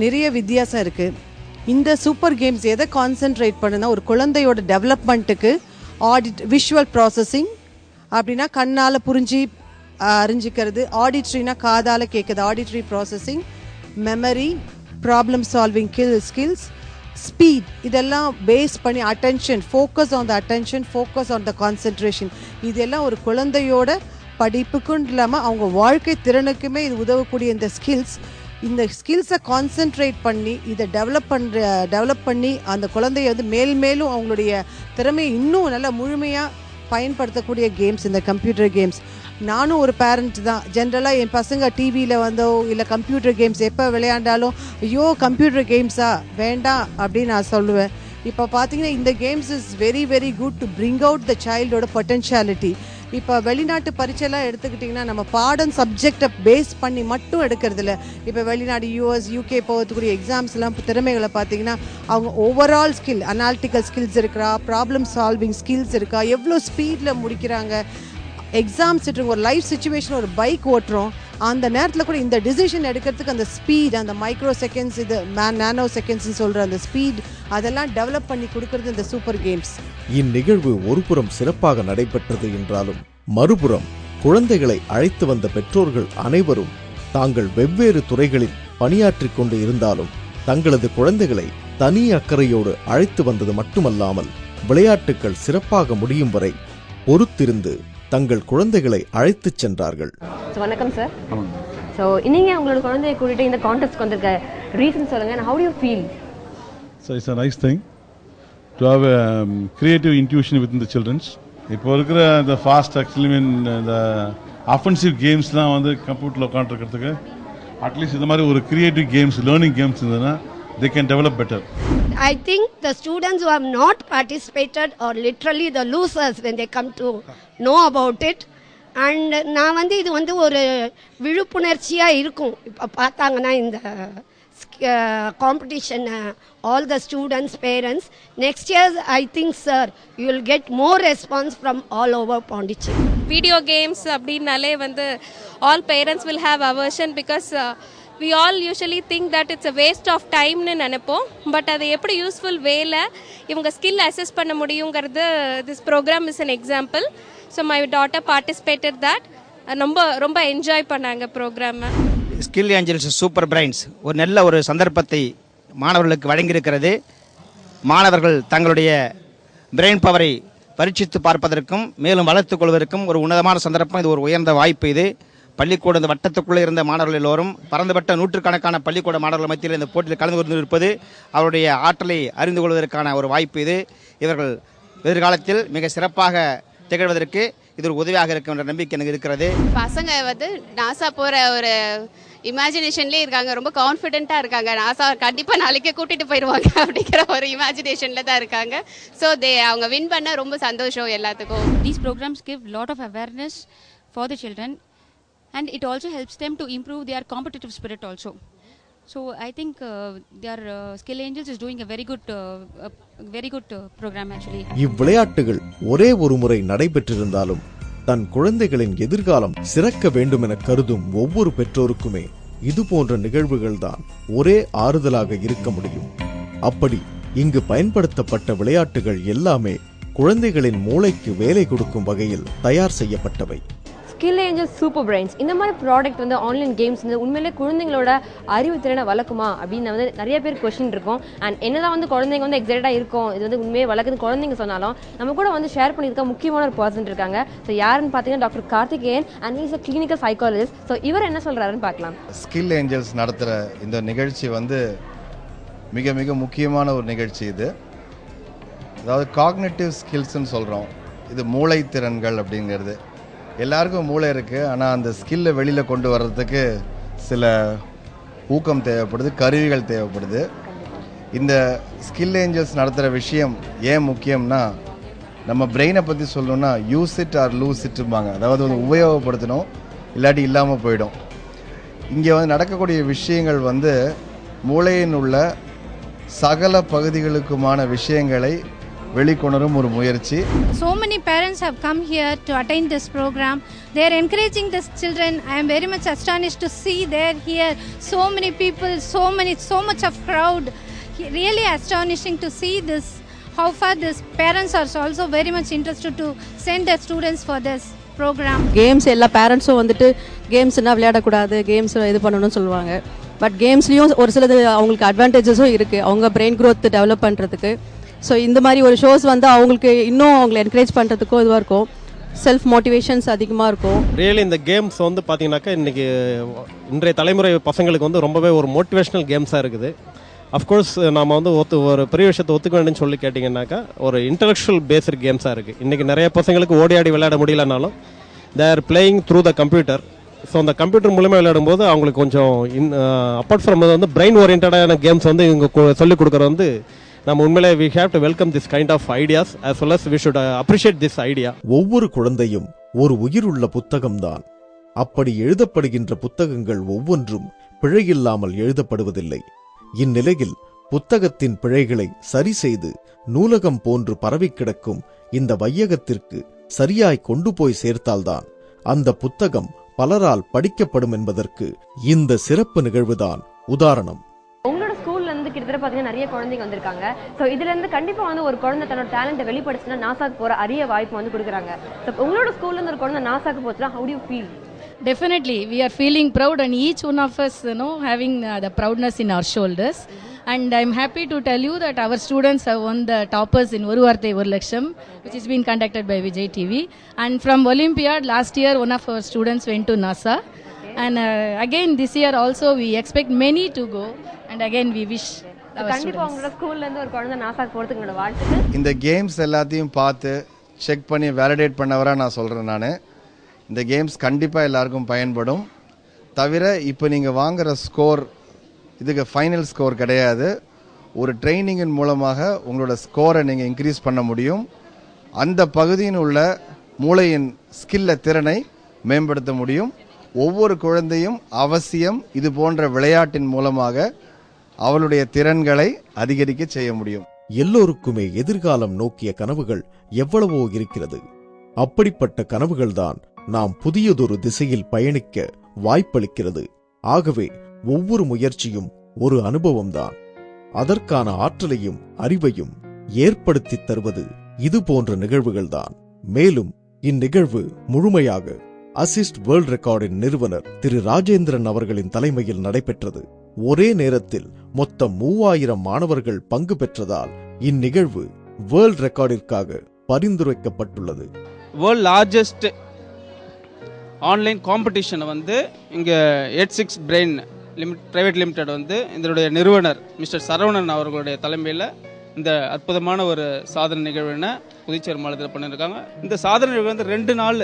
நிறைய வித்தியாசம் இருக்குது. இந்த சூப்பர் கேம்ஸ் எதை கான்சென்ட்ரேட் பண்ணுன்னா ஒரு குழந்தையோட டெவலப்மெண்ட்டுக்கு விஷுவல் ப்ராசஸிங் அப்படின்னா கண்ணால் அறிஞ்சிக்கிறது, ஆடிட்ரினா காதால் கேட்குது auditory processing, memory, problem solving skills, speed, இதெல்லாம் பேஸ் பண்ணி attention, focus on the attention, focus on the concentration, இதெல்லாம் ஒரு குழந்தையோட படிப்புக்கும் இல்லாமல் அவங்க வாழ்க்கை திறனுக்குமே இது உதவக்கூடிய இந்த ஸ்கில்ஸை கான்சென்ட்ரேட் பண்ணி இதை டெவலப் பண்ணி அந்த குழந்தைய மேலும் அவங்களுடைய திறமையை இன்னும் நல்லா முழுமையாக பயன்படுத்தக்கூடிய கேம்ஸ் இந்த கம்ப்யூட்டர் கேம்ஸ். நானும் ஒரு பேரண்ட் தான். ஜென்ரலாக என் பசங்க டிவியில் வந்தோ இல்லை கம்ப்யூட்டர் கேம்ஸ் எப்போ விளையாண்டாலும் ஐயோ கம்ப்யூட்டர் கேம்ஸா வேண்டாம் அப்படின்னு நான் சொல்லுவேன். இப்போ பார்த்தீங்கன்னா இந்த games is very very good to bring out the சைல்டோட பொட்டென்ஷியாலிட்டி. இப்போ வெளிநாட்டு பரீட்சைலாம் எடுத்துக்கிட்டிங்கன்னா நம்ம பாடம் சப்ஜெக்டை பேஸ் பண்ணி மட்டும் எடுக்கிறதில்ல. இப்போ வெளிநாடு US UK போகிறதுக்குரிய எக்ஸாம்ஸ்லாம் திறமைகளை பார்த்தீங்கன்னா அவங்க ஓவரால் ஸ்கில், அனாலிட்டிக்கல் ஸ்கில்ஸ் இருக்கா, ப்ராப்ளம் சால்விங் ஸ்கில்ஸ் இருக்கா, எவ்வளோ ஸ்பீடில் முடிக்கிறாங்க, எக்ஸாம்ஸ் ஒரு லைஃப் சுச்சுவேஷன், ஒரு பைக் ஓட்டுறோம் அந்த நேரத்தில் கூட இந்த டிசிஷன் எடுக்கிறதுக்கு அந்த ஸ்பீட், அந்த மைக்ரோ செகண்ட்ஸ், இது நானோ செகண்ட்ஸ்னு சொல்கிற அந்த ஸ்பீட், அதெல்லாம் டெவலப் பண்ணி கொடுக்கறது இந்த சூப்பர் கேம்ஸ். இந்நிகழ்வு ஒருபுறம் சிறப்பாக நடைபெற்றது என்றாலும் மறுபுறம் குழந்தைகளை அழைத்து வந்த பெற்றோர்கள் அனைவரும் தாங்கள் வெவ்வேறு துறைகளில் பணியாற்றிக் கொண்டு இருந்தாலும் தங்களது குழந்தைகளை தனி அக்கறையோடு அழைத்து வந்தது மட்டுமல்லாமல் விளையாட்டுகள் சிறப்பாக முடியும் வரை பொறுத்திருந்து தங்கள் குழந்தைகளை அழைத்துச் சென்றார்கள். வணக்கம் சார். ஸோ நீங்க உங்களோட குழந்தையை கூட்டிட்டு இந்த கான்டெஸ்ட்க்கு வந்திருக்க ரீசன் சொல்லுங்க. and how do you feel? So it's a nice thing to have a creative intuition within the children's. இப்போ இருக்கிற இந்த ஃபாஸ்ட் ஆக்சுவலி இந்த அஃபென்சிவ் கேம்ஸ்லாம் வந்து கம்ப்யூட்டரில் உட்காந்துருக்கிறதுக்கு அட்லீஸ்ட் இந்த மாதிரி ஒரு கிரியேட்டிவ் கேம்ஸ், லேர்னிங் கேம்ஸ் இருந்ததுன்னா they can develop better. I think the students who have not participated are literally the losers when they come to know about it. And நான் வந்து இது வந்து ஒரு விழிப்புணர்ச்சியாக இருக்கும். இப்போ பார்த்தாங்கன்னா இந்த competition, all the students, parents, next year I think sir you will get more response from all over Pondicherry. Video games அப்படினாலே வந்து all parents will have aversion because we all usually think that it's a waste of time னு நினைப்போம். But அதை எப்படி useful வேல இவங்க skill assess பண்ண முடியுங்கிறது this program is an example. So my daughter participated that. ரொம்ப என்ஜாய் பண்ணாங்க ப்ரோக்ராமை. ஸ்கில் ஏஞ்சல்ஸ் சூப்பர் பிரைன்ஸ் ஒரு நல்ல ஒரு சந்தர்ப்பத்தை மாணவர்களுக்கு வழங்கியிருக்கிறது. மாணவர்கள் தங்களுடைய பிரெயின் பவரை பரீட்சித்து பார்ப்பதற்கும் மேலும் வளர்த்துக் கொள்வதற்கும் ஒரு உன்னதமான சந்தர்ப்பம். இது ஒரு உயர்ந்த வாய்ப்பு. இது பள்ளிக்கூட இந்த வட்டத்துக்குள்ளே இருந்த மாணவர்கள் எல்லோரும் பறந்துபட்ட நூற்றுக்கணக்கான பள்ளிக்கூட மாணவர்கள் மத்தியில் இந்த போட்டியில் கலந்து கொண்டிருப்பது அவருடைய ஆற்றலை அறிந்து கொள்வதற்கான ஒரு வாய்ப்பு. இது இவர்கள் எதிர்காலத்தில் மிக சிறப்பாக திகழ்வதற்கு இது ஒரு உதவியாக இருக்கும் என்ற நம்பிக்கை எனக்கு இருக்கிறது. பசங்க வந்து நாசா போகிற ஒரு இமேஜினேஷன்லேயே இருக்காங்க. ரொம்ப கான்ஃபிடென்ட்டாக இருக்காங்க. நாசா கண்டிப்பாக நாளைக்கே கூட்டிகிட்டு போயிடுவாங்க அப்படிங்கிற ஒரு இமேஜினேஷனில் தான் இருக்காங்க. ஸோ அவங்க வின் பண்ண ரொம்ப சந்தோஷம் எல்லாத்துக்கும். These programs give lot of awareness for the children and it also helps them to improve their competitive spirit also. So I think their Skill Angels is doing a very good program actually. இவ்விளையாட்டுகள் ஒரே ஒரு முறை நடைபெற்றிருந்தாலும் தன் குழந்தைகளின் எதிர்காலம் சிறக்க வேண்டும் என கருதும் ஒவ்வொரு பெற்றோருக்குமே இது போன்ற நிகழ்வுகள்தான் ஒரே ஆறுதலாக இருக்க முடியும். அப்படி இங்கு பயன்படுத்தப்பட்ட விளையாட்டுகள் எல்லாமே குழந்தைகளின் மூளைக்கு வேலை கொடுக்கும் வகையில் தயார் செய்யப்பட்டவை. ஸ்கில் ஏஞ்சல்ஸ் சூப்பர் பிரைன்ஸ் இந்த மாதிரி ப்ராடக்ட் வந்து ஆன்லைன் கேம்ஸ் வந்து உண்மையிலே குழந்தைங்களோட அறிவு திறனை வளர்க்குமா அப்படின்னு வந்து நிறைய பேர் கொஸ்டின் இருக்கும். அண்ட் என்னதான் வந்து குழந்தைங்க வந்து எக்ஸைட்டடாக இருக்கும் இது வந்து உண்மையே வளர்க்குது குழந்தைங்க சொன்னாலும் நம்ம கூட வந்து ஷேர் பண்ணியிருக்க முக்கியமான ஒரு பர்சன் இருக்காங்க. ஸோ யாருன்னு பார்த்தீங்கன்னா doctor Karthikeyan and is a clinical psychologist. So இவர் என்ன சொல்கிறாருன்னு பார்க்கலாம். ஸ்கில் ஏஞ்சல்ஸ் நடத்துகிற இந்த நிகழ்ச்சி வந்து மிக மிக முக்கியமான ஒரு நிகழ்ச்சி. இது அதாவது காக்னிட்டிவ் ஸ்கில்ஸ்ன்னு சொல்கிறோம். இது மூளை திறன்கள் அப்படிங்கிறது. எல்லாருக்கும் மூளை இருக்குது, ஆனால் அந்த ஸ்கில்லை வெளியில் கொண்டு வர்றதுக்கு சில ஊக்கம் தேவைப்படுது, கருவிகள் தேவைப்படுது. இந்த ஸ்கில் ஏஞ்சல்ஸ் நடத்துகிற விஷயம் ஏன் முக்கியம்னா நம்ம பிரெயினை பற்றி சொல்லணும்னா யூஸ் இட் ஆர் லூஸ் இட்டும்பாங்க. அதாவது வந்து உபயோகப்படுத்தணும், இல்லாட்டி இல்லாமல் போயிடும். இங்கே வந்து நடக்கக்கூடிய விஷயங்கள் வந்து மூளையின் உள்ள சகல பகுதிகளுக்குமான விஷயங்களை வெளிக்கொணரும் ஒரு முயற்சி. So many parents have come here to attend this program. They are encouraging the children. I am very much astonished to see there here so many people, so much of crowd. Really astonishing to see this. How far these parents are also very much interested to send their students for this program. Games எல்லா பேரண்ட்ஸும் வந்துட்டு கேம்ஸ்னால் விளையாடக்கூடாது, games இது பண்ணணும்னு சொல்லுவாங்க. But கேம்ஸ்லேயும் ஒரு சிலது அவங்களுக்கு அட்வான்டேஜஸும் இருக்குது அவங்க பிரெயின் க்ரோத் டெவலப் பண்ணுறதுக்கு. ஸோ இந்த மாதிரி ஒரு ஷோஸ் வந்து அவங்களுக்கு இன்னும் அவங்களை என்கரேஜ் பண்ணுறதுக்கும் இதுவாக இருக்கும், செல்ஃப் மோட்டிவேஷன்ஸ் அதிகமாக இருக்கும். ரியலி இந்த கேம்ஸ் வந்து பார்த்தீங்கன்னாக்கா இன்றைக்கி இன்றைய தலைமுறை பசங்களுக்கு வந்து ரொம்பவே ஒரு மோட்டிவேஷ்னல் கேம்ஸாக இருக்குது. அஃப்கோர்ஸ் நம்ம வந்து ஒரு பெரிய விஷயத்தை ஒத்துக்க வேண்டும்னு சொல்லி கேட்டிங்கன்னாக்கா ஒரு இன்டலெக்சுவல் பேஸ்டு கேம்ஸாக இருக்குது. இன்றைக்கி நிறைய பசங்களுக்கு ஓடி ஆடி விளையாட முடியலனாலும் they are playing through the computer. So அந்த கம்ப்யூட்டர் மூலமாக விளையாடும்போது அவங்களுக்கு கொஞ்சம் அப்பார்ட் ஃப்ரம் வந்து பிரெயின் ஓரியன்டான கேம்ஸ் வந்து இவங்க சொல்லிக் கொடுக்குறது வந்து நம்ம உண்மையிலே we have to welcome this kind of ideas as well as we should appreciate this idea. ஒவ்வொரு குழந்தையும் ஒரு உயிருள்ள புத்தகம்தான். அப்படி எழுதப்படுகின்ற புத்தகங்கள் ஒவ்வொன்றும் பிழையில்லாமல் எழுதப்படுவதில்லை. இந்நிலையில் புத்தகத்தின் பிழைகளை சரி செய்து நூலகம் போன்று பரவி கிடக்கும் இந்த வையகத்திற்கு சரியாய் கொண்டு போய் சேர்த்தால்தான் அந்த புத்தகம் பலரால் படிக்கப்படும் என்பதற்கு இந்த சிறப்பு நிகழ்வுதான் உதாரணம். உங்களோட ஸ்கூல்ல இருந்து கிட்டத்தட்ட பாத்தீங்கன்னா நிறைய குழந்தைங்க வந்திருக்காங்க. ஸோ இதுல இருந்து கண்டிப்பா வந்து ஒரு குழந்தை தன்னோட டேலண்ட்டை வெளிப்படுத்தினா நாசாக்கு போற அரிய வாய்ப்பு வந்து கொடுக்குறாங்க. ஸோ உங்களோட ஸ்கூல்ல இருந்து ஒரு குழந்தை நாசாக்கு போச்சுன்னா how do you feel? Definitely, we are feeling proud, and each one of us, having the proudness in our shoulders. And I'm happy to tell you that our students have won the toppers in Oru Varthai Oru Laksham, which is being conducted by Vijay TV. And from Olympiad, last year one of our students went to NASA. And again this year also we expect many to go. And again we wish கண்டிப்பா உங்களோட ஸ்கூல்ல இருந்து ஒரு குழந்தை நாசாக்கு போறதுக்கு என்னோட வாழ்த்துக்கள். இந்த கேம்ஸ் எல்லாத்தையும் பார்த்து செக் பண்ணி வேலிடேட் பண்ணவரா நான் சொல்கிறேன். நான் இந்த கேம்ஸ் கண்டிப்பாக எல்லாருக்கும் பயன்படும். தவிர இப்போ நீங்கள் வாங்குகிற ஸ்கோர் இதுக்கு ஃபைனல் ஸ்கோர் கிடையாது. ஒரு ட்ரைனிங்கின் மூலமாக உங்களோட ஸ்கோரை நீங்கள் இன்க்ரீஸ் பண்ண முடியும். அந்த பகுதியின் உள்ள மூளையின் ஸ்கில்லை திறனை மேம்படுத்த முடியும். ஒவ்வொரு குழந்தையும் அவசியம் இது போன்ற விளையாட்டின் மூலமாக அவளுடைய திறன்களை அதிகரிக்க செய்ய முடியும். எல்லோருக்குமே எதிர்காலம் நோக்கிய கனவுகள் எவ்வளவோ இருக்கிறது. அப்படிப்பட்ட கனவுகள்தான் நாம் புதியதொரு திசையில் பயணிக்க வாய்ப்பளிக்கிறது. ஆகவே ஒவ்வொரு முயற்சியும் ஒரு அனுபவம்தான். அதற்கான ஆற்றலையும் அறிவையும் ஏற்படுத்தி தருவது இது போன்ற நிகழ்வுகள்தான். மேலும் இந்நிகழ்வு முழுமையாக அசிஸ்ட் வேர்ல்ட் ரெக்கார்டின் நிறுவனர் திரு ராஜேந்திரன் அவர்களின் தலைமையில் நடைபெற்றது. ஒரே நேரத்தில் மொத்தம் 3000 மாணவர்கள் பங்கு பெற்றதால் இந்நிகழ்வு வேர்ல்ட் ரெக்கார்டிற்காக பரிந்துரைக்கப்பட்டுள்ளது. வேர்ல்ட் லார்ஜஸ்ட் ஆன்லைன் காம்படிஷனை வந்து இங்கே 86 பிரெயின் பிரைவேட் லிமிடெட் வந்து இதனுடைய நிறுவனர் மிஸ்டர் சரவணன் அவர்களுடைய தலைமையில் இந்த அற்புதமான ஒரு சாதனை நிகழ்வுன்னு புதுச்சேரி மாநிலத்தில் பண்ணியிருக்காங்க. இந்த சாதனை நிகழ்வு வந்து 2 நாள்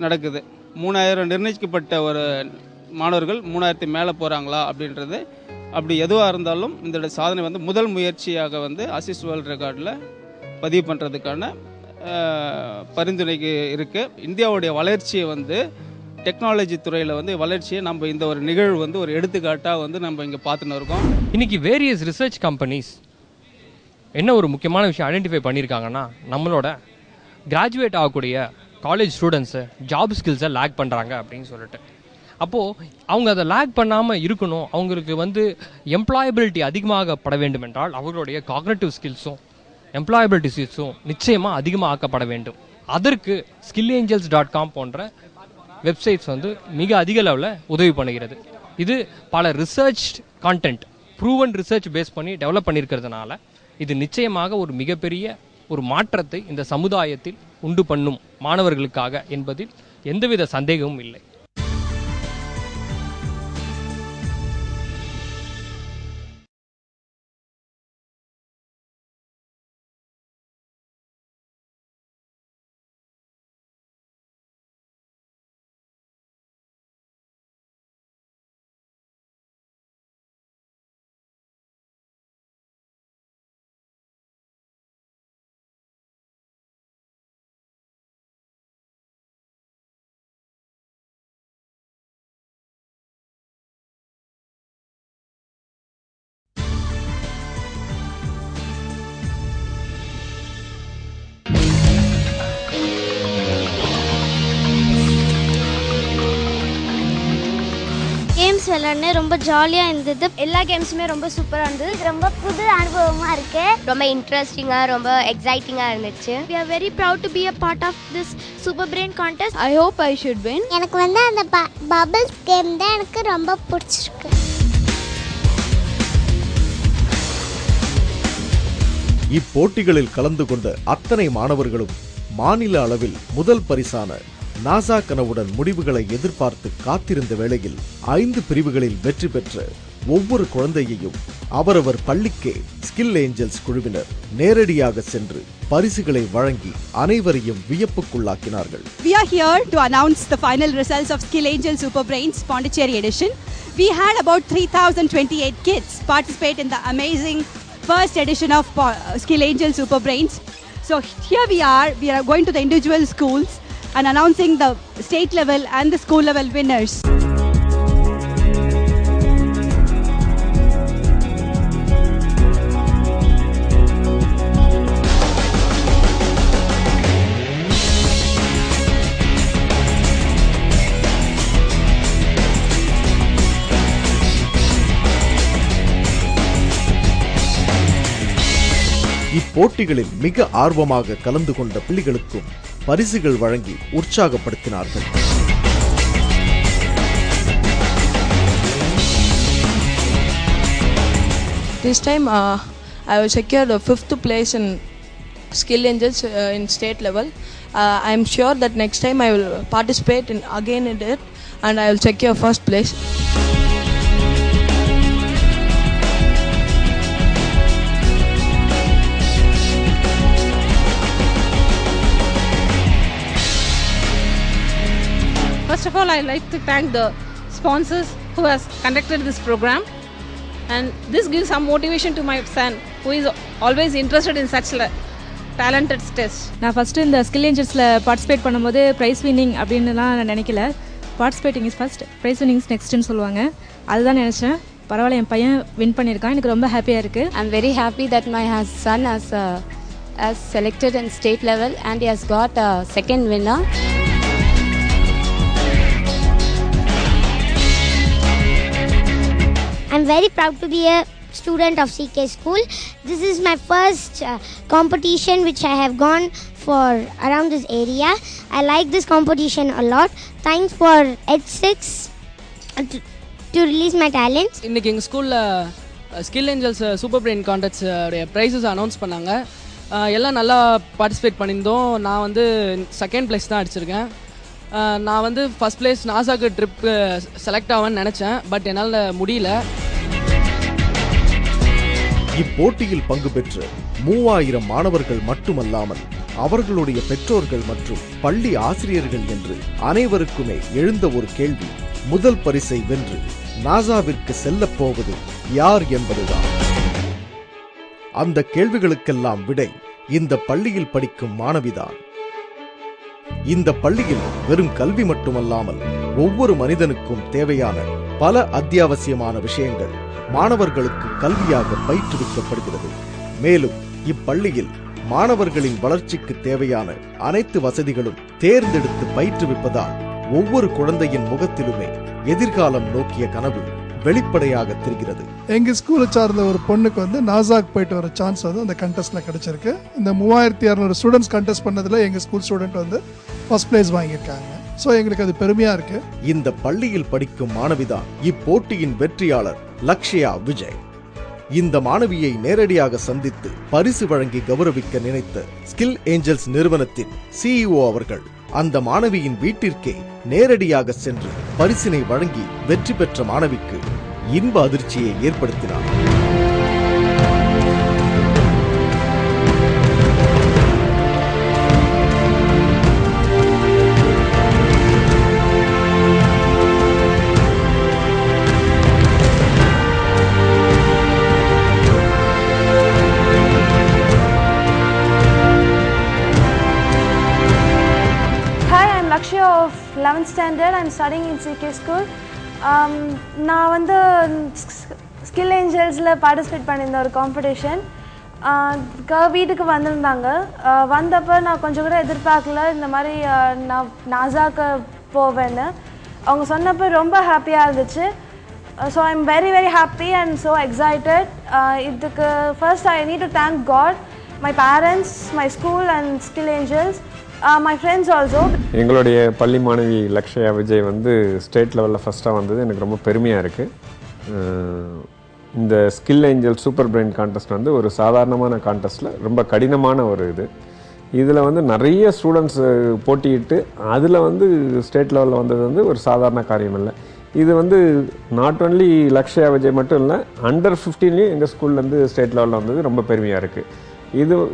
நடக்குது. 3000 நிர்ணயிக்கப்பட்ட ஒரு மாணவர்கள் 3000 மேலே போகிறாங்களா அப்படின்றது. அப்படி எதுவாக இருந்தாலும் இந்த சாதனை வந்து முதல் முயற்சியாக வந்து அசிஸ்ட் வேர்ல்ட் ரெக்கார்டில் பதிவு பண்ணுறதுக்கான பரிந்துரைக்கு இருக்குது. இந்தியாவுடைய வளர்ச்சியை வந்து டெக்னாலஜி துறையில் வந்து வளர்ச்சியை நம்ம இந்த ஒரு நிகழ்வு வந்து ஒரு எடுத்துக்காட்டாக வந்து நம்ம இங்கே பார்த்துன்னு இருக்கோம். இன்னைக்கு வேரியஸ் ரிசர்ச் கம்பெனிஸ் என்ன ஒரு முக்கியமான விஷயம் ஐடென்டிஃபை பண்ணியிருக்காங்கன்னா, நம்மளோட கிராஜுவேட் ஆகக்கூடிய காலேஜ் ஸ்டூடெண்ட்ஸு ஜாப் ஸ்கில்ஸை லேக் பண்ணுறாங்க அப்படின்னு சொல்லிட்டு. அப்போது அவங்க அதை லேக் பண்ணாமல் இருக்கணும், அவங்களுக்கு வந்து எம்ப்ளாயபிலிட்டி அதிகமாகப்பட வேண்டும் என்றால் அவர்களுடைய காக்னிட்டிவ் ஸ்கில்ஸும் எம்ப்ளாயபிலிட்டி ஸ்கில்ஸும் நிச்சயமாக அதிகமாக ஆக்கப்பட வேண்டும். அதற்கு skillangels.com போன்ற வெப்சைட்ஸ் வந்து மிக அதிக அளவில் உதவி பண்ணுகிறது. இது பல research content proven research base பண்ணி டெவலப் பண்ணியிருக்கிறதுனால இது நிச்சயமாக ஒரு மிகப்பெரிய ஒரு மாற்றத்தை இந்த சமுதாயத்தில் உண்டு பண்ணும் மாணவர்களுக்காக என்பதில் எந்தவித சந்தேகமும் இல்லை. கேம்ஸ் விளையாடுனே ரொம்ப ஜாலியாக இருந்தது. எல்லா கேம்ஸுமே ரொம்ப சூப்பராக இருந்தது. ரொம்ப புது அனுபவமாக இருக்கு. ரொம்ப இன்ட்ரெஸ்டிங்காக ரொம்ப எக்ஸைட்டிங்காக இருந்துச்சு. We are very proud to be a part of this Super Brain contest. I hope I should win. எனக்கு வந்து அந்த பபிள்ஸ் கேம் தான் எனக்கு ரொம்ப பிடிச்சிருக்கு. இப்போட்டிகளில் கலந்து கொண்ட அத்தனை மாணவர்களும் மாநில அளவில் முதல் பரிசான நாசா கனவுடன் முடிவுகளை எதிர்பார்த்து காத்திருந்த வேளையில் 5 பிரிவுகளில் வெற்றி பெற்ற ஒவ்வொரு குழந்தையையும் அவரவர் பள்ளிக்கே ஸ்கில் ஏஞ்சல்ஸ் குழுவினர் நேரடியாக சென்று பரிசுகளை வழங்கி அனைவரையும் வியப்புக்குள்ளாக்கினார்கள். We are here to announce the final results of Skill Angels Super Brains Pondicherry edition. We had about 3028 kids participate in the amazing first edition of Skill Angels Super Brains. So here we are going to the individual schools and announcing the state level and the school level winners. இப்போட்டிகளில் மிக ஆர்வமாக கலந்து கொண்ட பிள்ளைகளுக்கும் பரிசுகள் வழங்கி உற்சாகப்படுத்தினார்கள். This time I will secure the 5th place in Skill Angels in state level. I am sure that next time I will participate again in it and I will secure first place. First of all, I like to thank the sponsors who has conducted this program, and this gives some motivation to my son who is always interested in such talented tests. நான் first இந்த skill ஏஞ்சல்ஸில் participate பண்ணும்போது prize winning அப்படின்னுலாம் நான் நினைக்கல. Participating is first, prize winning is நெக்ஸ்ட்னு சொல்லுவாங்க. அதுதான் நினச்சேன். பரவாயில்ல, என் பையன் வின் பண்ணியிருக்கான். எனக்கு ரொம்ப ஹாப்பியாக இருக்குது. I'm very happy that my son has selected in state level and he has got a second winner. I'm very proud to be a student of CK School. This is my first competition which I have gone for around this area. I like this competition a lot. Thanks for H6 to release my talents. இன்னைக்கு எங்கள் ஸ்கூலில் skill angels super brain contest prizes announce பண்ணாங்க. எல்லாம் நல்லா participate பண்ணியிருந்தோம். நான் வந்து second place தான் அடிச்சிருக்கேன். நான் வந்து ஃபஸ்ட் ப்ளேஸ் நாசாக்கு ட்ரிப்பு செலக்ட் ஆவேன்னு நினச்சேன், பட் என்னால் முடியல. இப்போட்டியில் பங்கு பெற்ற 3000 மாணவர்கள் மட்டுமல்லாமல் அவர்களுடைய பெற்றோர்கள் மற்றும் பள்ளி ஆசிரியர்கள் என்று அனைவருக்குமே எழுந்த ஒரு கேள்வி, முதல் பரிசை வென்று நாசாவிற்கு செல்லப் போவது யார் என்பதுதான். அந்த கேள்விகளுக்கெல்லாம் விடை இந்த பள்ளியில் படிக்கும் மாணவிதான். இந்த பள்ளியில் வெறும் கல்வி மட்டுமல்லாமல் ஒவ்வொரு மனிதனுக்கும் தேவையான பல அத்தியாவசியமான விஷயங்கள் மாணவர்களுக்கு கல்வியாக பயிற்றுவிக்கப்படுகிறது. மேலும் இப்பள்ளியில் மாணவர்களின் வளர்ச்சிக்கு தேவையான அனைத்து வசதிகளும் தேர்ந்தெடுத்து பயிற்றுவிப்பதால் ஒவ்வொரு குழந்தையின் முகத்திலுமே எதிர்காலம் நோக்கிய கனவு வெளிப்படையாக தெரிகிறது. எங்க ஸ்கூலை சார்ந்த ஒரு பொண்ணுக்கு வந்து நாசாக்கு போயிட்டு வர சான்ஸ் வந்து அந்த கண்டெஸ்ட்ல கிடைச்சிருக்கு. இந்த 3200 ஸ்டூடெண்ட்ஸ் கண்டெஸ்ட் பண்ணதுல எங்க ஸ்கூல் ஸ்டூடெண்ட் வந்து ஃபர்ஸ்ட் பிளேஸ் வாங்கியிருக்காங்க. ஸோ எங்களுக்கு அது பெருமையா இருக்கு. இந்த பள்ளியில் படிக்கும் மாணவிதான் இப்போட்டியின் வெற்றியாளர் லக்ஷ்யா விஜய். இந்த மாணவியை நேரடியாக சந்தித்து பரிசு வழங்கி கௌரவிக்க நினைத்த ஸ்கில் ஏஞ்சல்ஸ் நிறுவனத்தின் CEO அவர்கள் அந்த மாணவியின் வீட்டிற்கே நேரடியாக சென்று பரிசினை வழங்கி வெற்றி பெற்ற மாணவிக்கு இன்ப அதிர்ச்சியை ஏற்படுத்தினார். Lakshya of 11th standard. I'm studying in CK School. நான் வந்து ஸ்கில் ஏஞ்சல்ஸில் பார்ட்டிசிபேட் பண்ணியிருந்த ஒரு காம்படிஷன் வீட்டுக்கு வந்திருந்தாங்க. வந்தப்போ நான் கொஞ்சம் கூட எதிர்பார்க்கல இந்த மாதிரி நான் நாசாக்கு போவேன்னு. அவங்க சொன்னப்போ ரொம்ப ஹாப்பியாக இருந்துச்சு. So I'm very, very happy and so excited. First I need to thank God, my parents, my school and Skill Angels, my friends also. எங்களுடைய பள்ளி மாணவி லக்ஷயா விஜய் வந்து ஸ்டேட் லெவலில் ஃபஸ்ட்டாக வந்தது எனக்கு ரொம்ப பெருமையாக இருக்குது. இந்த skill angel super brain contest வந்து ஒரு சாதாரணமான கான்டெஸ்ட்டில் ரொம்ப கடினமான ஒரு இதில் வந்து நிறைய ஸ்டூடெண்ட்ஸ் போட்டியிட்டு அதில் வந்து ஸ்டேட் லெவலில் வந்தது வந்து ஒரு சாதாரண காரியம் இல்லை. இது வந்து நாட் ஒன்லி லக்ஷயா விஜய் மட்டும் இல்லை, அண்டர் 15லேயும் எங்கள் ஸ்கூல்லேருந்து ஸ்டேட் லெவலில் வந்தது ரொம்ப பெருமையாக இருக்குது.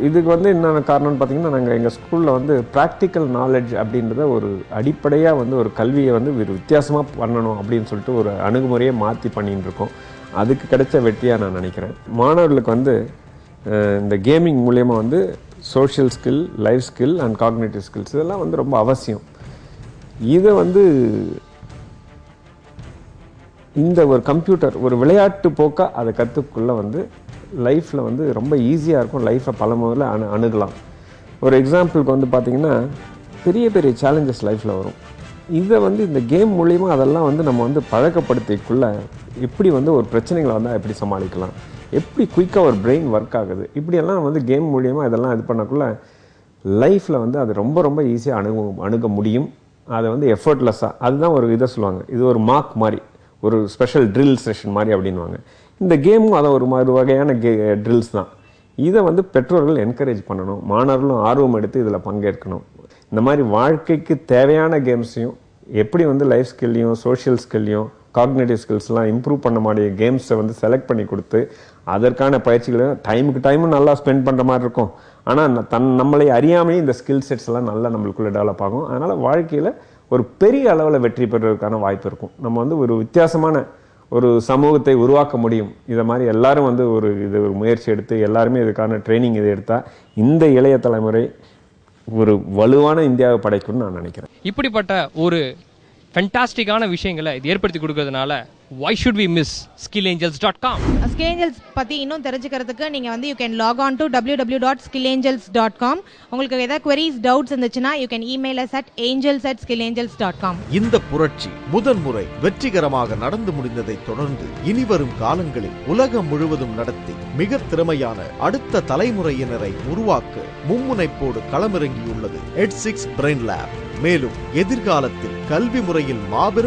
இதுக்கு வந்து என்னென்ன காரணம்னு பார்த்திங்கன்னா, நாங்கள் எங்கள் ஸ்கூலில் வந்து ப்ராக்டிக்கல் நாலேஜ் அப்படின்றத ஒரு அடிப்படையாக வந்து ஒரு கல்வியை வந்து ஒரு வித்தியாசமாக பண்ணணும் அப்படின்னு சொல்லிட்டு ஒரு அணுகுமுறையை மாற்றி பண்ணின்னு இருக்கோம். அதுக்கு கிடைச்ச வெற்றியாக நான் நினைக்கிறேன். மாணவர்களுக்கு வந்து இந்த கேமிங் மூலயமா வந்து social skill, life skill and cognitive skills இதெல்லாம் வந்து ரொம்ப அவசியம். இதை வந்து இந்த ஒரு கம்ப்யூட்டர் ஒரு விளையாட்டு போக்காக அதை கற்றுக்குள்ள வந்து லைஃப்பில் வந்து ரொம்ப ஈஸியாக இருக்கும். லைஃப்பை பல முதல்ல அணுகலாம். ஒரு எக்ஸாம்பிளுக்கு வந்து பார்த்திங்கன்னா, பெரிய பெரிய சேலஞ்சஸ் லைஃப்பில் வரும். இதை வந்து இந்த கேம் மூலிமா அதெல்லாம் வந்து நம்ம வந்து பழக்கப்படுத்திக்குள்ளே எப்படி வந்து ஒரு பிரச்சனைகளை வந்தால் எப்படி சமாளிக்கலாம், எப்படி குயிக்காக ஒரு பிரெயின் ஒர்க் ஆகுது, இப்படியெல்லாம் வந்து கேம் மூலிமா இதெல்லாம் இது பண்ணக்குள்ள லைஃப்பில் வந்து அது ரொம்ப ரொம்ப ஈஸியாக அணுக முடியும். அதை வந்து எஃபர்ட்லெஸ்ஸாக, அதுதான் ஒரு இதை சொல்லுவாங்க, இது ஒரு மார்க் மாதிரி, ஒரு ஸ்பெஷல் ட்ரில் செஷன் மாதிரி அப்படின்வாங்க. இந்த கேமும் அதை ஒரு வகையான ட்ரில்ஸ் தான். இதை வந்து பெற்றோர்கள் என்கரேஜ் பண்ணணும், மாணவர்களும் ஆர்வம் எடுத்து இதில் பங்கேற்கணும். இந்த மாதிரி வாழ்க்கைக்கு தேவையான கேம்ஸையும் எப்படி வந்து லைஃப் ஸ்கில்லையும் சோஷியல் ஸ்கில்லையும் காக்னேட்டிவ் ஸ்கில்ஸ்லாம் இம்ப்ரூவ் பண்ண மாதிரி கேம்ஸை வந்து செலக்ட் பண்ணி கொடுத்து அதற்கான பயிற்சிகளை டைமும் நல்லா ஸ்பெண்ட் பண்ணுற மாதிரி இருக்கும். ஆனால் நம்மளை அறியாமையே இந்த ஸ்கில் செட்ஸ் எல்லாம் நல்லா நம்மளுக்குள்ளே டெவலப் ஆகும். அதனால் வாழ்க்கையில் ஒரு பெரிய அளவில் வெற்றி பெறுவதற்கான வாய்ப்பு இருக்கும். நம்ம வந்து ஒரு வித்தியாசமான ஒரு சமூகத்தை உருவாக்க முடியும். இதை மாதிரி எல்லாரும் வந்து ஒரு முயற்சி எடுத்து எல்லாருமே இதுக்கான ட்ரைனிங் இதை எடுத்தால் இந்த இளைய தலைமுறை ஒரு வலுவான இந்தியாவை படைக்கும்னு நான் நினைக்கிறேன். இப்படிப்பட்ட ஒரு ஃபென்டாஸ்டிக்கான விஷயங்களை இது ஏற்படுத்தி கொடுக்கறதுனால why should we miss skillangels.com? Skill Angels பத்தி இன்னும் தெரிஞ்சுக்கிறதுக்கு நீங்க வந்து you can log on to www.skillangels.com. உங்களுக்கு ஏதாவது queries, doubts இருந்துச்சுன்னா you can email us at angels@skillangels.com. இந்த புரட்சி முதன்முறை வெற்றிகரமாக நடந்து முடிந்ததை தொடர்ந்து இனிவரும் காலங்களில் உலகம் முழுவதும் நடத்தி மிக திறமையான அடுத்த தலைமுறையினரை உருவாக்க மும்முனைப்போடு களமிறங்கியுள்ளது Ed6 Brain Lab. மேலும் எதிர்காலத்தில் கல்வி முறையில் மாபெரும்